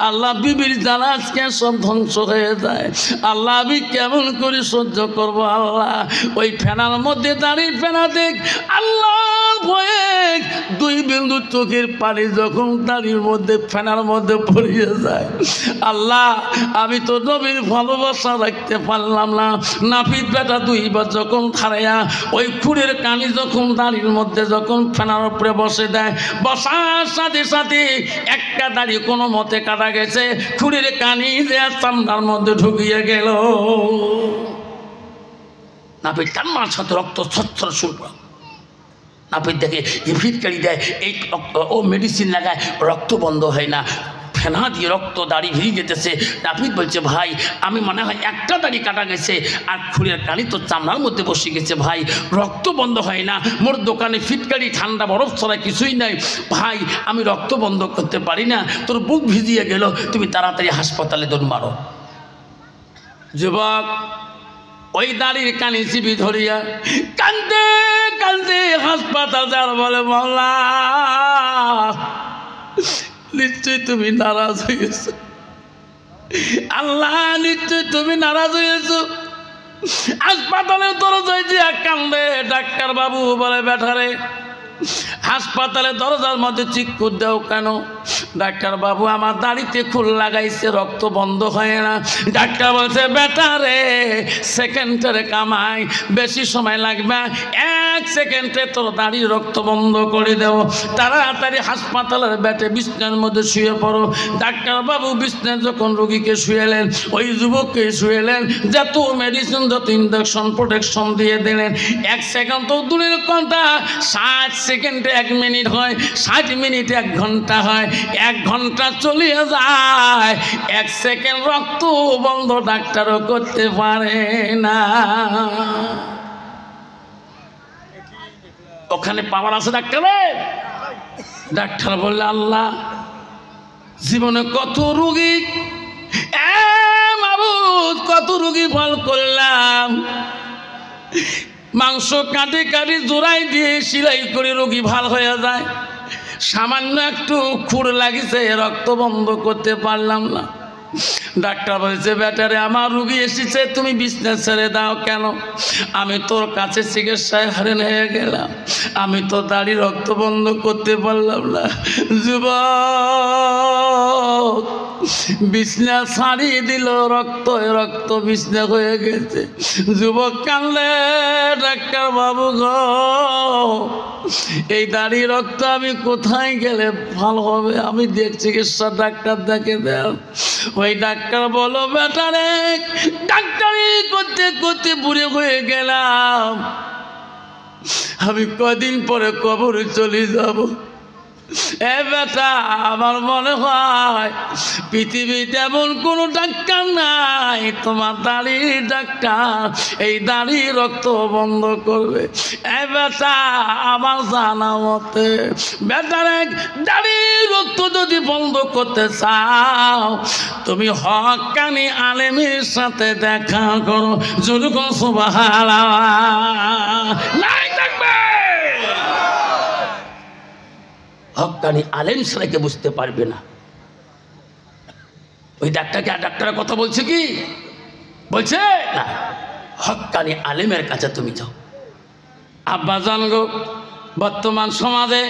আল্লাহ বিবির জ্বালা আজকে সব ধ্বংস হয়ে যায়। আল্লাহ আমি কেমন করে সহ্য করব আল্লাহ। ওই ফেনার মধ্যে দাঁড়িয়ে ফেনা দেখ আল্লাহর ভয়ে 2 বিন্দু চোখের পানি যখন দাড়ির মধ্যে ফেনার মধ্যে পড়িয়ে যায়, আল্লাহ আমি তো নবীর ভালোবাসা রাখতে পারলাম না। নাপিত বেটা 2 বার যখন খাড়াইয়া ওই খুঁড়ের কানি যখন দাড়ির মধ্যে যখন ফেনার উপরে বসে দেয়, বসার সাথে সাথে একটা দাড়ি কোনো মতে কাটা গেছে, খুঁড়ের কানি যে চামড়ার মধ্যে ঢুকিয়ে গেল। নাপিত কান্নার সাথে রক্ত ছচ্ছর শুরু। নাপিত দেখে ফিটকারি দেয়, এই ও মেডিসিন লাগায়, রক্ত বন্ধ হয় না, ফেনা দিয়ে রক্ত দাড়ি ভিড়ে যেতেছে। নাপিত বলছে ভাই আমি মনে হয় একটা দাড়ি কাটা গেছে আর খুঁড়ের কানি তো চামড়ার মধ্যে বসে গেছে ভাই, রক্ত বন্ধ হয় না, মোর দোকানে ফিটকারি ঠান্ডা বরফ ছাড়া কিছুই নাই ভাই, আমি রক্ত বন্ধ করতে পারি না, তোর বুক ভিজিয়ে গেল, তুমি তাড়াতাড়ি হাসপাতালে দৌড় মারো। যুবক ওই দাড়ির কানি চিবি ধরিয়া কান্দে কান্দে হাসপাতাল যার বলে মাওলা নিশ্চয় তুমি নারাজ হয়েছ, আল্লাহ নিশ্চয় তুমি নারাজ হয়েছ। হাসপাতালের দরজায় যে কান্দে, ডাক্তার বাবু বলে বেটারে হাসপাতালের দরজার মধ্যে চিৎকার দাও কেন? ডাক্তার বাবু আমার দাড়িতে খুল লাগাইছে, রক্ত বন্ধ হয় না। ডাক্তার বলছে বেটারে সেকেন্ডের কামাই, বেশি সময় লাগবে, 1 সেকেন্ডে তোর দাড়ি রক্ত বন্ধ করে দেব, তাড়াতাড়ি হাসপাতালের বেটে বিছনার মধ্যে শুয়ে পড়ো। ডাক্তার বাবু বিছনায় যখন রোগীকে শুয়েলেন, ওই যুবককে শুয়েলেন, যত মেডিসিন যত ইঞ্জেকশন প্রোটেকশন দিয়ে দিলেন। 1 সেকেন্ড তো দূরের কথা, 60 সেকেন্ডে 1 মিনিট হয়, 60 মিনিটে 1 ঘন্টা হয়, 1 ঘন্টা চলে যায়, 1 সেকেন্ড রক্ত বন্ধ ডাক্তারও করতে পারে না। ওখানে পাওয়ার আছে ডাক্তারের? ডাক্তার বললে আল্লাহ জীবনে কত রোগী মাবুদ কত রোগী ফল করলাম, মাংস কাটে কাটে জোড়াই দিয়ে সেলাই করে রোগী ভাল হয়ে যায়, সামান্য একটু খুঁড় লাগিছে রক্ত বন্ধ করতে পারলাম না। ডাক্তার বলছে বেটারে আমার রুগী এসেছে, তুমি বিছনা ছেড়ে দাও কেন? আমি তোর কাছে চিকিৎসায় হারেন হয়ে গেলাম, আমি তো দাড়ি রক্ত বন্ধ করতে পারলাম না। যুবক বিছনা ছাড়িয়ে দিল, রক্ত রক্ত বিছনা হয়ে গেছে। যুবক কানলে, ডাক্তার বাবু গো এই দাড়ি রক্ত আমি কোথায় গেলে ভালো হবে, আমি চিকিৎসা ডাক্তার দেখে দেন। ওই ডাক্তার বলো বেটারে ডাক্তারি করতে করতে বুড়ে হয়ে গেলাম, আমি কদিন পরে কবরে চলে যাব, এ বেটা, আমার মনে হয় পৃথিবীতে এমন কোনো ডাক্তার নাই তোমার দাড়ির ডাক্তার এই দাড়ি রক্ত বন্ধ করবে। এ বেটা, আমার জানা মতে বেটার দাড়ির রক্ত যদি বন্ধ করতে চাও তুমি হক্কানি আলেমের সাথে দেখা করো। যেরকম সুবহানাল্লাহ নাই থাকবে। হক্কানি আলেম ছাড়াকে বুঝতে পারবে না। ওই ডাক্তারকে আর ডাক্তারের কথা বলছে কি বলছে না, হক্কানি আলেমের কাছে তুমি যাও। আব্বা জান গো, বর্তমান সমাজে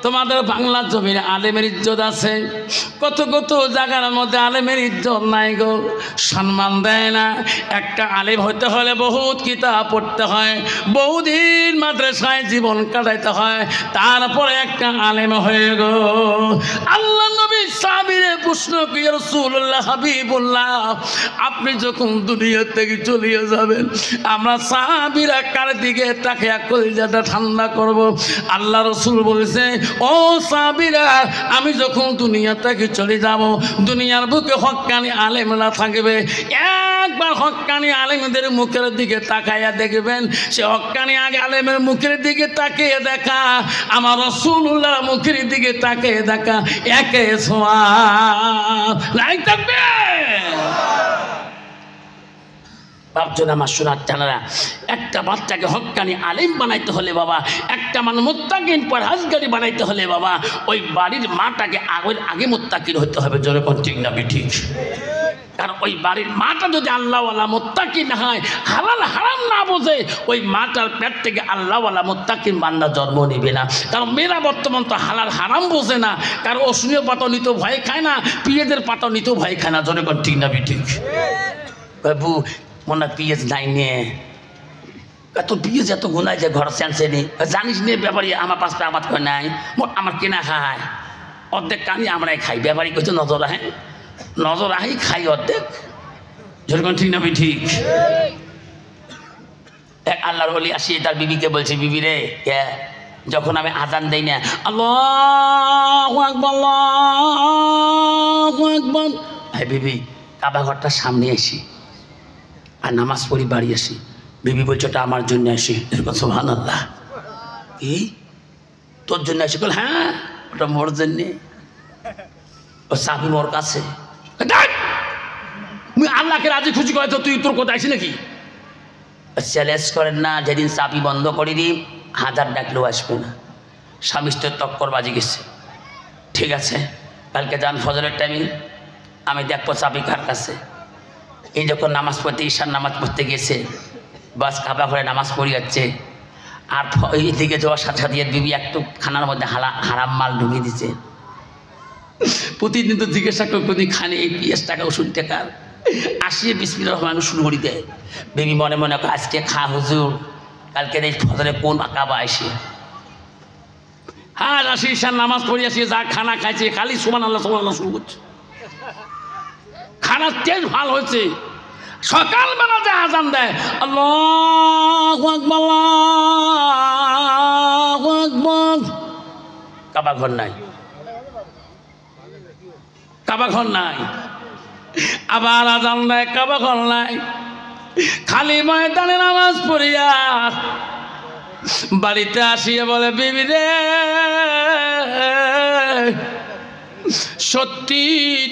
তোমাদের বাংলার জমিনে আলেমের ইজ্জত আছে, কত কত জায়গার মধ্যে আলেমের ইজ্জত নাই গো, সম্মান দেয় না। একটা আলেম হইতে হলে বহুত কিতাব পড়তে হয়, বহুদিন মাদ্রাসায় জীবন কাটাইতে হয়, তারপরে একটা আলেম হয়ে গো। আল্লাহ নবী সাহাবীরে প্রশ্ন কি, রাসূলুল্লাহ হাবিবুল্লাহ আপনি যখন দুনিয়া থেকে চলে যাবেন আমরা সাহাবীরা কার দিকে তাকিয়ে কলিজাটা ঠান্ডা করব? আল্লাহ রাসূল বলেছে, ও সাহাবীরা আমি যখন দুনিয়া থেকে চলে যাব দুনিয়ার বুকে হক্কানি আলেমরা থাকবে, একবার হক্কানি আলেমদের মুখের দিকে তাকাইয়া দেখবেন। সে হক্কানি আলেমের মুখের দিকে তাকিয়ে দেখা আমার রাসূলুল্লাহর মুখের দিকে তাকিয়ে দেখা একে সওয়াব নাই থাকবে। ভাবছেন আমার সোনার জানারা, একটা বাচ্চাকে হক্কানি আলেম বানাইতে হলে বাবা, একটা মানুষ মুত্তাকিন পরহেজগারি বানাইতে হলে বাবা, ওই বাড়ির মাটাকে আগে মুত্তাকিন হতে হবে। যেরকম ঠিক না ঠিক? কারণ ওই বাড়ির মাটা যদি আল্লাহওয়ালা মুত্তাকিন না হয়, হালাল হারাম না বোঝে, ওই মাটার পেট থেকে আল্লাহওয়ালা মুত্তাকিন বান্দা জন্ম নেবে না। কারণ মেয়েরা বর্তমান তো হালাল হারাম বোঝে না, কারণ অশ্লীল পাতা নিতেও ভয় খায় না, পিয়েদের পাতা নিতেও ভয় খায় না। যেরকম ঠিক না ঠিক? বাবু মনে পিএস নাই নে, এত পিএস এত গুনায় যে ঘর সেন্সে নি জানিস নে, ব্যাপারী আমার পাঁচটা আমার কয় নাই, আমার কেনা খায় অর্ধেক কানি আমরাই খাই। ব্যাপারী কইছে নজর আহে, নজর আহি খাই অর্ধেক। যেরকম ঠিক না ঠিক? এক আল্লাহর ওলি আসি তার বিবিকে বলছে, বিবি রে কে যখন আমি আজান দেই না আল্লাহু আকবার আল্লাহু আকবার, হ্যাঁ বিবি কাবা ঘরটার সামনে আসি আর নামাজ পড়ি বাড়ি আসি। বিবি বলছে ওটা আমার জন্য আসি। এরকম সুবহানাল্লাহ, কি তোর জন্য আসি? বল হ্যাঁ ওটা মোর জন্যে, ও চাবি মোর কাছে। তুই আল্লাহকে রাজি খুশি করে তো তুই তোর কথা আসি নাকি? চ্যালেঞ্জ করেন না, যেদিন চাবি বন্ধ করে দিই হাজার ডাকলেও আসবে না। স্বামী স্ত্রীর তক্কর বাজি গেছে, ঠিক আছে কালকে যান ফজরের টাইমে আমি দেখবো চাবি কার কাছে। এই যখন নামাজ পড়তে ঈশার নামাজ পড়তে গেছে, বাস কাবা ঘরে নামাজ পড়ে যাচ্ছে, আর এদিকে যাওয়ার সাথে সাথে বিবি একটু খানার মধ্যে হারাম মাল ঢুকিয়ে দিচ্ছে। প্রতিদিন তো জিজ্ঞাসা করে খানে এই 50 টাকা ওষুধ টাকার আসিয়ে বিসমিল্লাহির রহমানির রহিম শুরু করি দেয়। বেবি মনে মনে আজকে খা হুজুর, কালকে এই ফজরে কোন কাবা আসে। হ্যাঁ আসি ঈশার নামাজ পড়ে আসি, যা খানা খাইছে খালি সুবহানাল্লাহ সুবহানাল্লাহ শুরু করছে। খানার তেজ ভালো হয়েছে, সকালবেলা যে আজান দেয় আল্লাহু আকবার আল্লাহু আকবার, কাবা ঘর নাই, কাবা ঘর নাই। আবার আজান দেয় কাবা ঘর নাই, খালি ময়দানে নামাজ পড়িয়া বাড়িতে আসিয়া বলে বিবি রে সত্যি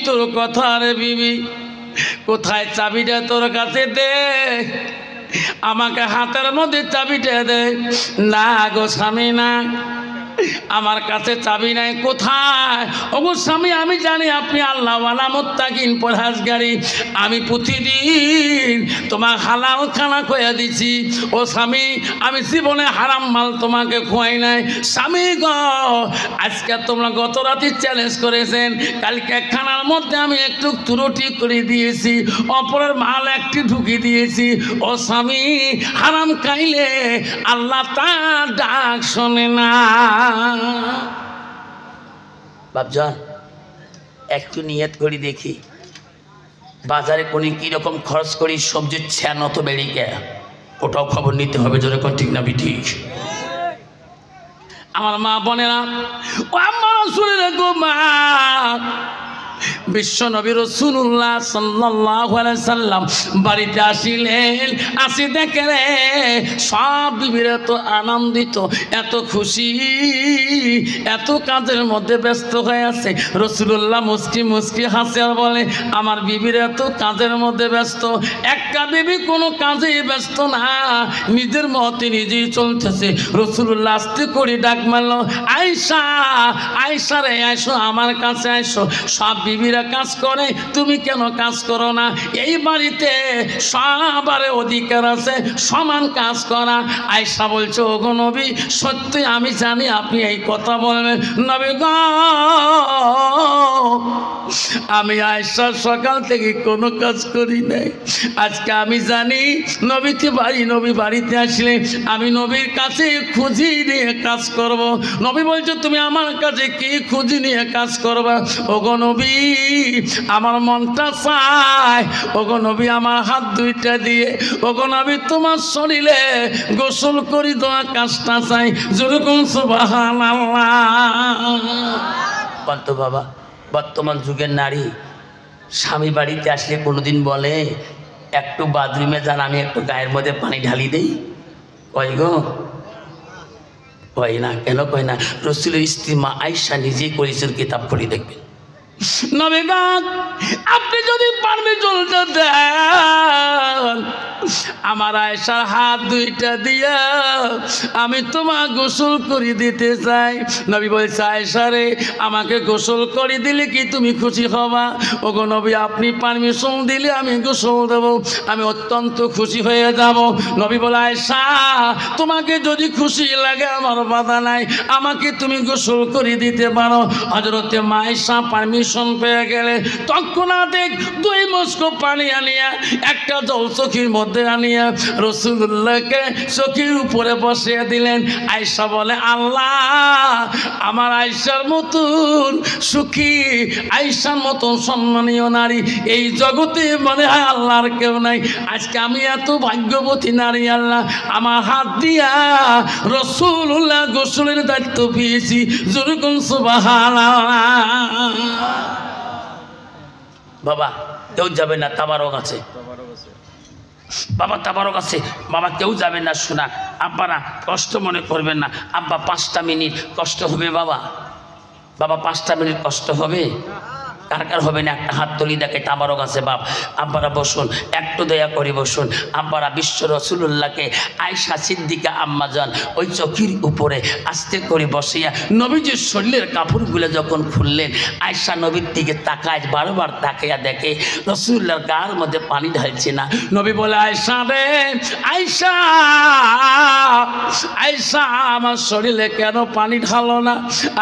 তোর কথা রে বিবি, কোথায় চাবিটা তোর কাছে দে, আমাকে হাতের মধ্যে চাবিটা দে। না গো স্বামী না, আমার কাছে চাবি নাই। কোথায়? ওগো স্বামী আমি জানি আপনি আল্লাহওয়ালা মুত্তাকিন পরহেজগারি, আমি প্রতিদিন তোমার হালাল খানা খোয়া দিছি। ও স্বামী আমি জীবনে হারাম মাল তোমাকে খোয়াই নাই। স্বামী গো আজকে তোমরা গত রাতে চ্যালেঞ্জ করেছেন, কালকে খানার মধ্যে আমি একটু ত্রুটি করে দিয়েছি, অপরের মাল একটু ঢুকিয়ে দিয়েছি। ও স্বামী হারাম খাইলে আল্লাহ তার ডাক শোনে না। বাপজান একটু নিয়ত করি দেখি, বাজারে কোনি কীরকম খরচ করি, সবজির ছ্যানো তো বেড়ে গে, ওটাও খবর নিতে হবে। যেরকম ঠিক না ঠিক? আমার মা বোনেরা, ও আমার শুনে রাখো মা, বিশ্ব নবী রাসূলুল্লাহ সাল্লাল্লাহু আলাইহি সাল্লাম বাড়িতে আসিলেন। আসি দেখে রে সব বিবিরা এত আনন্দিত, এত খুশি, এত কাজের মধ্যে ব্যস্ত হয়ে আছে। রাসূলুল্লাহ মুস্কি মুস্কি হাসে আর বলে, আমার বিবিরা এত কাজের মধ্যে ব্যস্ত, একটা বিবি কোনো কাজেই ব্যস্ত না, নিজের মতে নিজেই চলতেছে। রাসূলুল্লাহ আস্তে করে ডাক মারলো, আয়েশা, আয়েশা রে আইসো, আমার কাছে আইসো। সব বিবিরা কাজ করে, তুমি কেন কাজ করো না? এই বাড়িতে সবারে অধিকার আছে সমান কাজ করা। আয়েশা বলছে, ওগো নবী, সত্যি আমি জানি আপনি এই কথা বলবেন। নবী গো, আমি আয়েশা সকাল থেকে কোনো কাজ করি নাই। আজকে আমি জানি নবীতে নবী বাড়িতে আসলে আমি নবীর কাছে খুঁজি নিয়ে কাজ করব। নবী বলছে, তুমি আমার কাছে কি খুঁজি নিয়ে কাজ করবা? ওগো নবী, আমার মনটা চায়, ওগো নবী, আমার হাত দুইটা দিয়ে ওগো নবী তোমার শরীরে গোসল করি দেওয়া কাজটা চাই। যেরকম সুবহানাল্লাহ। বলতো বাবা, বর্তমান যুগের নারী স্বামী বাড়িতে আসলে কোনোদিন বলে একটু বাথরুমে যান, আমি একটু গায়ের মধ্যে পানি ঢালি দেই? কয় গো? কয় না। কেন কয় না? রাসূলের স্ত্রী মা আয়েশা নিজেই করেছেন, কিতাব পড়ে দেখবেন। নবী গো, আপনি যদি পারমিশনটা দেন, আমার আয়েশার হাত দুইটা দিয়া আমি তোমার গোসল করে দিতে চাই। নবী বলছে, আয়েশা রে, আমাকে গোসল করে দিলে কি তুমি খুশি হবা? ওগো নবী, আপনি পারমিশন দিলে আমি গোসল দেব, আমি অত্যন্ত খুশি হয়ে যাব। নবী বলে, আয়েশা, তোমাকে যদি খুশি লাগে আমার বাধা নাই, আমাকে তুমি গোসল করে দিতে পারো। হযরতে মা আয়েশা পারমিশন পেয়ে গেলে তৎক্ষণাৎ 2 মস্কো পানি আনিয়া একটা জল চোখের মধ্যে আনিয়া রাসূলুল্লাহকে চোখের উপরে বসিয়ে দিলেন। আয়েশা বলে, আল্লাহ, আমার আয়েশার মতন সুখী, আয়েশার মতন সম্মানীয় নারী এই জগতে মনে হয় আল্লাহর কেউ নাই। আজকে আমি এত ভাগ্যবতী নারী, আল্লাহ আমার হাত দিয়া রাসূলুল্লাহ গোসলের দায়িত্ব পেয়েছি। যেরকম সুবহানাল্লাহ। বাবা কেউ যাবে না, তাবারক আছে বাবা, তাবারক আছে বাবা, কেউ যাবে না। শোনা আব্বারা, কষ্ট মনে করবেন না। আব্বা 5টা মিনিট কষ্ট হবে বাবা, বাবা 5টা মিনিট কষ্ট হবে? কার কার হবে না? একটা হাত তুলি দেখে। তাবারক আছে বাপ। আব্বারা বসুন, একটু দয়া করে বসুন। আব্বারা বিশ্ব রাসূলুল্লাহকে আয়েশা সিদ্দিকা আম্মাজান ওই চৌকির উপরে আস্তে করে বসিয়া নবীজির শরীরের কাপড়গুলো যখন খুললেন, আয়েশা নবীর দিকে তাকায়, বারবার তাকাইয়া দেখে রাসূলুল্লাহর গায়ের মধ্যে পানি ঢালছে না। নবী বলে, আয়েশা রে, আয়েশা, আয়েশা, আমার শরীরে কেন পানি ঢালো না?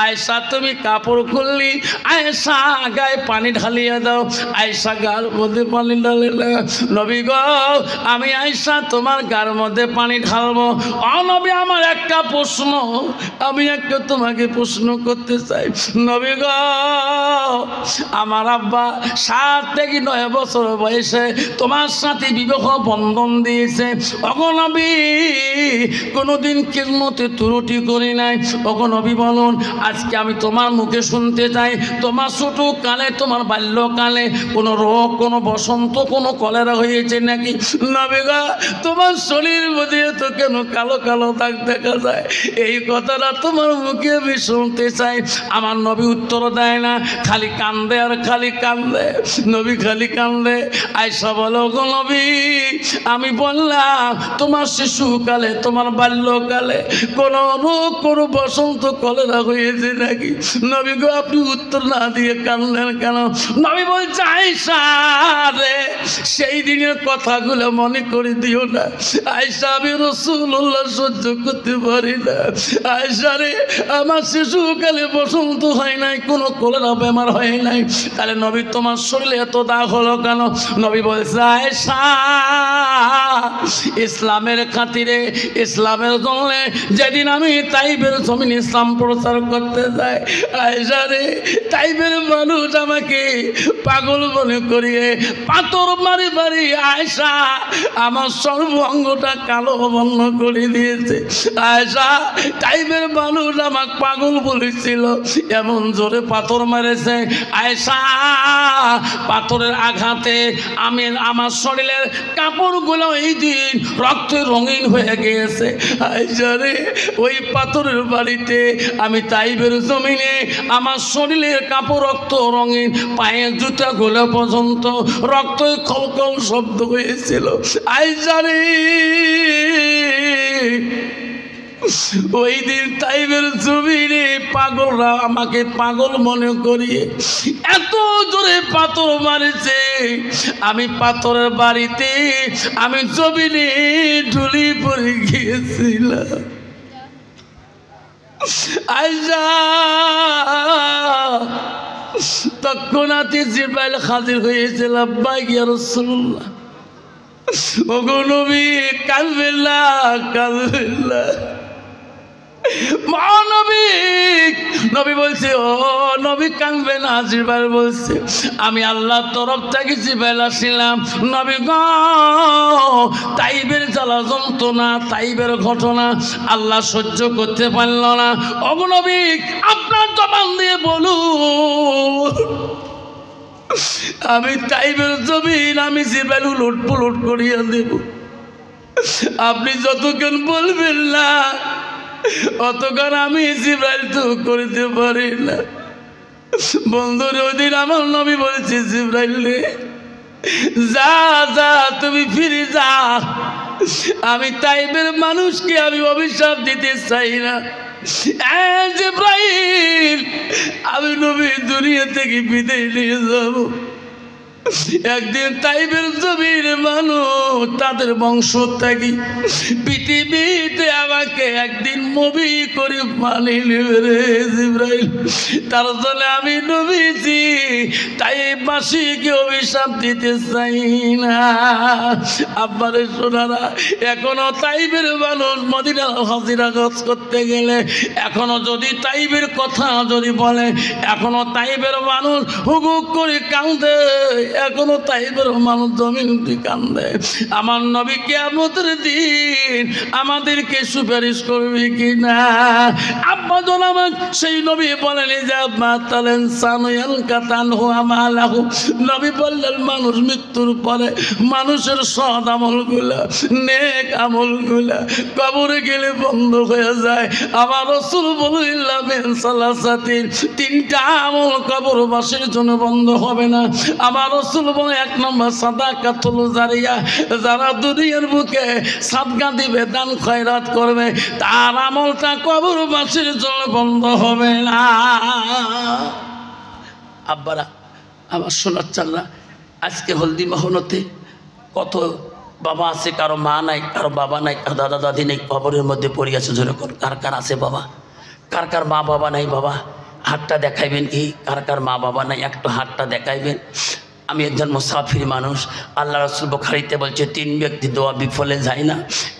আয়েশা, তুমি কাপড় খুললি, আয়েশা গায়ে পানি ঢালিয়ে দাও। আয়েশা গার মধ্যে পানি ঢালে না। নবী গো, আমি আয়েশা তোমার গার মধ্যে পানি ঢালবো। ও নবী, আমার একটা প্রশ্ন, আমি একটা তোমাকে প্রশ্ন করতে চাই। নবী গো, আমার আব্বা 7 থেকে 9 বছর বয়সে তোমার সাথে বিবাহ বন্ধন দিয়েছে। ওগো নবী, কোনোদিন কিসমতে ত্রুটি করি নাই। ওগো নবী বলুন, আজকে আমি তোমার মুখে শুনতে চাই, তোমার ছোট কালে, তোমার বাল্যকালে কোনো রোগ, কোনো বসন্ত, কোনো কলেরা হয়েছে নাকি? নবী গো, তোমার শরীর মধ্যে তো কেন কালো কালো দাগ দেখা যায়? এই কথাটা তোমার মুখে আমি শুনতে চাই। আমার নবী উত্তর দেয় না, খালি কান্দে আর খালি কান্দে। নবী খালি কান্দে। আয়েশা বলো, গো নবী, আমি বললাম তোমার শিশুকালে, তোমার বাল্যকালে কোনো রোগ, কোনো বসন্ত, কলেরা হয়েছে নাকি? নবী গো, আপনি উত্তর না দিয়ে কান্দলেন কেন? নবী বলছে, আয়েশা রে, সেই দিনের কথাগুলো মনে করে দিও না। আয়েশা, আমি রাসূলুল্লাহ সহ্য করতে পারি না। আয়েশা রে, আমার শিশুকালে বসন্ত হয় নাই, কোনো কলেরা বেমার হয় নাই, তাহলে নবী তোমার শরীরে এত দাগ হলো কেন? নবী বলছে, আয়েশা, ইসলামের খাতিরে, ইসলামের জন্য যেদিন আমি তাইফের জমিন ইসলাম প্রচার করতে যাই, আয়েশা রে, তাইফের মানুষ আমাকে পাগল মনে করিয়ে পাথর মারি মারি আয়েশা আমার সর্ব অঙ্গটা কালো বর্ণ করে দিয়েছে। আয়েশা, তাইফের মানুষ আমাকে পাগল বলেছিল, এমন জোরে পাথর মেরেছে আয়েশা, পাথরের আঘাতে আমি আমার শরীরের কাপড়গুলো এই দিন রক্তে রঙিন হয়ে গিয়েছে। আয়েশা রে, ওই পাথরের বাড়িতে আমি তাইফের জমিনে আমার শরীরের কাপড় রক্ত রঙিন, পায়ের জুতা গোলা পর্যন্ত রক্ত খলখল শব্দ হয়েছিল। আয়েশা রে, ওই দিন তাইফের জমিনে পাগলরা আমাকে পাগল মনে করিয়ে এত জোরে পাথর মারেছে, আমি পাথরের বাড়িতে আমি জমিনে ঢুলি পড়ে গিয়েছিলাম। আয়েশা, তৎক্ষণাৎ জিবরাইল হাজির হয়েছে। লাব্বাইক ইয়া রাসূলুল্লাহ। ওগো নবী, কাঁদবেন না, কাঁদবেন না। মহানবী, নবী বলছে, ও নবী কাঁদবে না। জিবরাইল বলছে, আমি আল্লাহর তরফ থেকে জিবরাইল আসছিলাম। নবী গো, তাইফের জ্বালা যন্ত্রণা, তাইফের ঘটনা আল্লাহ সহ্য করতে পারল না। ওগো নবী, আপনার জবান দিয়ে বলুন, আমি তাইফের জমিন আমি জিবরাইল উলট পুলট করিয়া দেব। আপনি যতক্ষণ বলবেন না অতক্ষণ আমি জিবরাইল তো করতে পারি না। বন্ধুর ওই দিন আমার নবী বলেছে, জিবরাইল রে, যা যা, তুমি ফিরে যা, আমি তাইফের মানুষকে আমি অভিশাপ দিতে চাই না। জিবরাইল, আমি নবী দুনিয়া থেকে বিদায় নিয়ে যাব। একদিন তাইফের জমির মানুষ তাদের বংশ থেকে পৃথিবীতে আমাকে একদিন নবী করে মানি নেবে রে জিবরাইল। তার জন্য আমি নবীজি তাইফবাসীকে অভিশাপ দিতে চাই না। আব্বারে সোনারা, এখনো তাইফের মানুষ মদিনা হাজিরা গজ করতে গেলে এখনো যদি তাইফের কথা যদি বলে, এখনো তাইফের মানুষ হুকুক করে কাঁদে, এখনো তাইফের মানুষ জমিন কান্দে। আমার নবী কিয়ামতের দিন আমাদেরকে সুপারিশ করবে কিনা? আব্বা জানাবেন, সেই নবী বলেন যে মাতালেন সানুয়াল কাতান হুয়া মালাহু। নবী বললেন, মানুষ মৃত্যুর পরে মানুষের সৎ আমলগুলা, নেক আমলগুলা কবরে গেলে বন্ধ হয়ে যায়। আমার রাসূল বললেন, মিন সালাসাতিন, তিনটা আমল কবরবাসীর জন্য বন্ধ হবে না। আমার রাসূল বলে, এক নম্বর সাদাকাতুল জারিয়া, যারা দুনিয়ার বুকে সাদকা দিবে, দান খয়রাত করবে, তার আমলটা কবরবাসীর জন্য বন্ধ হবে না। আব্বারা, আমার সোনার চালরা, আজকে হলদি মোহনতে কত বাবা আছে, কারো মা নাই, কারো বাবা নাই, কারো দাদা দাদি নেই, কবরের মধ্যে পড়ে আছে। যেরকম কার কার আছে বাবা, কার কার মা বাবা নাই বাবা, হাতটা দেখাইবেন কি? কার কার মা বাবা নাই একটু হাতটা দেখাইবেন। আমি একজন মুসাফির মানুষ। আল্লাহ রাসূল বুখারীতে বলছে, তিন ব্যক্তি দোয়া বিফলে যায় না।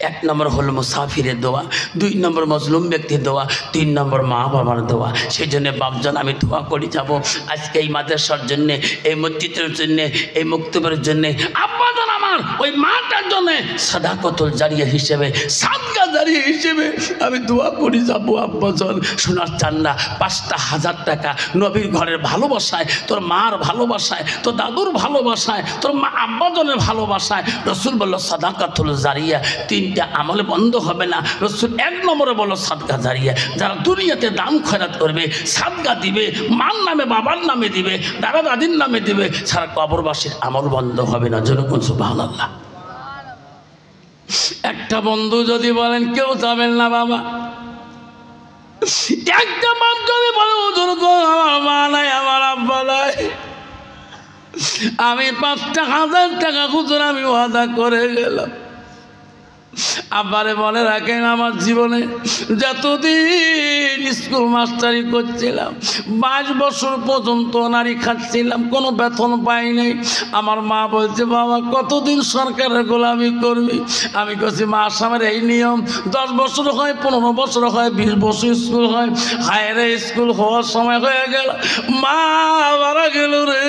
এক নম্বর হলো মুসাফিরের দোয়া, দুই নম্বর মজলুম ব্যক্তির দোয়া, তিন নম্বর মা বাবার দোয়া। সেই জন্যে বাপজন আমি দোয়া করে যাব আজকে এই মাদ্রাসার জন্যে, এই মসজিদের জন্যে, এই মক্তবের জন্যে, আব্বাজন আমার ওই মাটার জন্যে সাদাকাতুল জারিয়া হিসেবে, সাদকা জারিয়া হিসেবে আমি দোয়া করে যাব। আব্বাজন শোনার চান না, 5,000 টাকা নবীর ঘরের ভালোবাসায়, তোর মার ভালোবাসায়, তোর দাদুর ভালোবাসায়, তোর মা আব্বাজনের ভালোবাসায়। রসুল বলল সাদাকাতুল জারিয়া, তিনটা আমলে বন্ধ হবে না। রসুল এক নম্বরে বলল সাদকা জারিয়া, যারা দুনিয়াতে দান খয়রাত করবে, সাদকা দিবে, মার নামে বাবার নামে দিবে, দাদা দাদির নামে দিবে, সারা কবরবাসীর আমল বন্ধ হবে না। যেরকম সুবহানাল্লাহ। একটা বন্ধু যদি বলেন কেউ যাবেন না বাবা, একটা মান যদি বলে আমার মা নাই, আমার আব্বা নাই, আমি 5,000 টাকা খুচরা আমি ওয়াদা করে গেলাম, আব্বারে মনে রাখেন, আমার জীবনে যতদিন স্কুল মাস্টারি করছিলাম 22 বছর পর্যন্ত নারী খাচ্ছিলাম, কোনো বেতন পাই নাই। আমার মা বলছে, বাবা কতদিন সরকারের গোলামি করবি? আমি বলছি, মা আমার এই নিয়ম, 10 বছর হয়, 15 বছর হয়, 20 বছর স্কুল হয়। হায়রে স্কুল হওয়ার সময় হয়ে গেল, মা মারা গেল রে।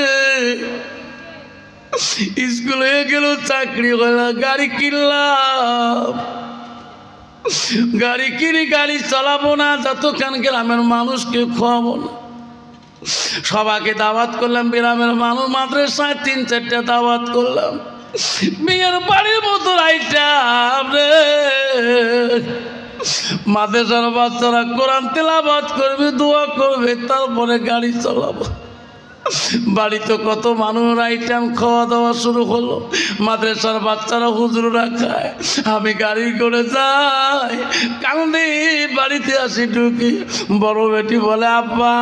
স্কুল হয়ে গেল, চাকরি হইল, গাড়ি কিনলাম, গাড়ি কিনে গাড়ি চালাবো না, যতক্ষণ গ্রামের মানুষকে খাওয়াবো না। সবাইকে দাওয়াত করলাম, গ্রামের মানুষ মাদ্রাসায় 3-4টা দাওয়াত করলাম, বিয়ের বাড়ির মতো আইটাম রে। মাদ্রাসার বাচ্চারা কোরআন তেলাওয়াত করবে, দোয়া করবে, তারপরে গাড়ি চালাবো। বাড়িতে কত মানুষ আইটেম খাওয়া দাওয়া শুরু হলো, মাদ্রাসার বাচ্চারা হুজুররা খায়, আমি গাড়ি করে যাই, কান্দি বাড়িতে আসি, ঢুকি, বড় বেটি বলে, আব্বা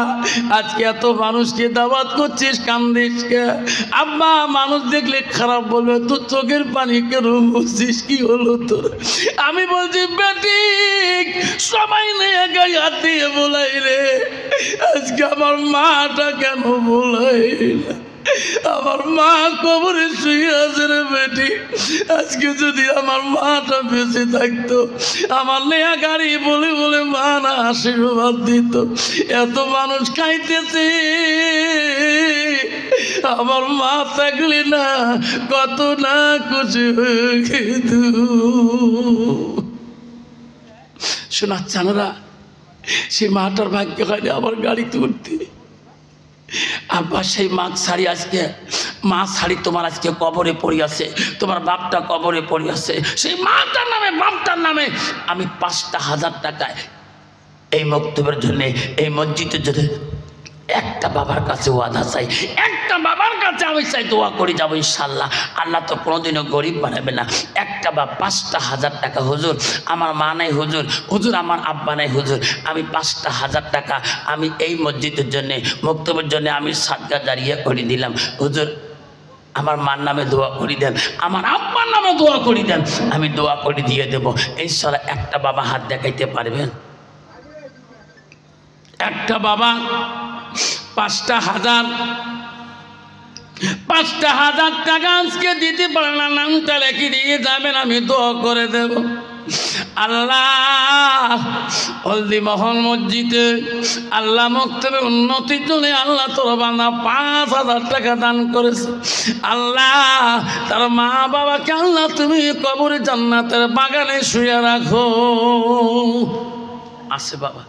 আজকে এত মানুষকে দাওয়াত করছিস, কান্দিস কে? আব্বা মানুষ দেখলে খারাপ বলবে, তোর চোখের পানি কেন বুঝছিস, কি হলো তোর? আমি বলছি, বেটি সবাই নিয়ে গাড়ি হাত দিয়ে বলাই রে, আজকে আমার মাটা কেন বল? আমার মা কবরে শুয়ে আছে রে বেটি, আজকে যদি আমার মাটা বেঁচে থাকতো, আমার নেয়া গাড়ি বলে বলে মা না আশীর্বাদ দিত। এত মানুষ খাইতেছে, আমার মা থাকলে না কত না খুশি হয়ে গেত। শোনাচ্ছানরা, সে মাটার ভাগ্য হয়নি আমার গাড়িতে উঠতে। আব্বা সেই মাছ শাড়ি, আজকে মা শাড়ি তোমার আজকে কবরে পড়ে আছে, তোমার বাপটা কবরে পড়ে আছে। সেই মাটার নামে বাপটার নামে আমি 5,000 টাকায় এই মক্তবের জন্যে, এই মসজিদের জন্য একটা বাবার কাছে ওয়াদা চাই, একটা বাবার কাছে আমি চাই, দোয়া করে যাবো ইনশাল্লাহ। আল্লাহ তো কোনোদিনও গরিব বানাবে না। একটা বা 5,000 টাকা, হুজুর আমার মা নাই, হুজুর হুজুর আমার আব্বা নাই, হুজুর আমি 5,000 টাকা আমি এই মসজিদের জন্যে, মক্তবের জন্যে আমি সাদকা জারিয়া করে দিলাম। হুজুর আমার মার নামে দোয়া করে দেন, আমার আব্বার নামে দোয়া করে দেন, আমি দোয়া করে দিয়ে দেবো ইনশাল্লাহ। একটা বাবা হাত দেখাইতে পারবেন? একটা বাবা 5,000 টাকা আজকে দিতে পারে না, নামটা লেখে দিয়ে যাবেন, আমি দোয়া করে দেব। আল্লাহ হলদি মহল মসজিদে, আল্লাহ মক্তবে উন্নতির জন্য আল্লাহ তোর বান্দা 5,000 টাকা দান করেছে। আল্লাহ তার মা বাবাকে আল্লাহ তুমি কবরে জান্নাতের বাগানে শুয়ে রাখো। আছে বাবা,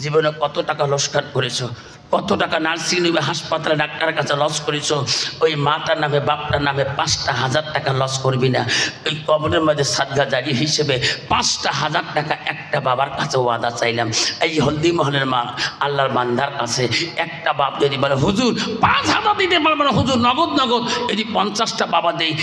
জীবনে কত টাকা লস্কার করেছো, কত টাকা নার্সিংহোমে হাসপাতালে ডাক্তারের কাছে লস করেছো, ওই মাটার নামে বাপটার নামে 5,000 টাকা লস করবি না। ওই কবরের মধ্যে সাদকা জারি হিসেবে 5,000 টাকা একটা বাবার কাছে ওয়াদা চাইলাম। এই হলদি মহলের মা আল্লাহর বান্দার কাছে একটা বাপ যদি বলে হুজুর 5,000 দিতে পারবে না, হুজুর নগদ নগদ যদি 50টা বাবা দেয়,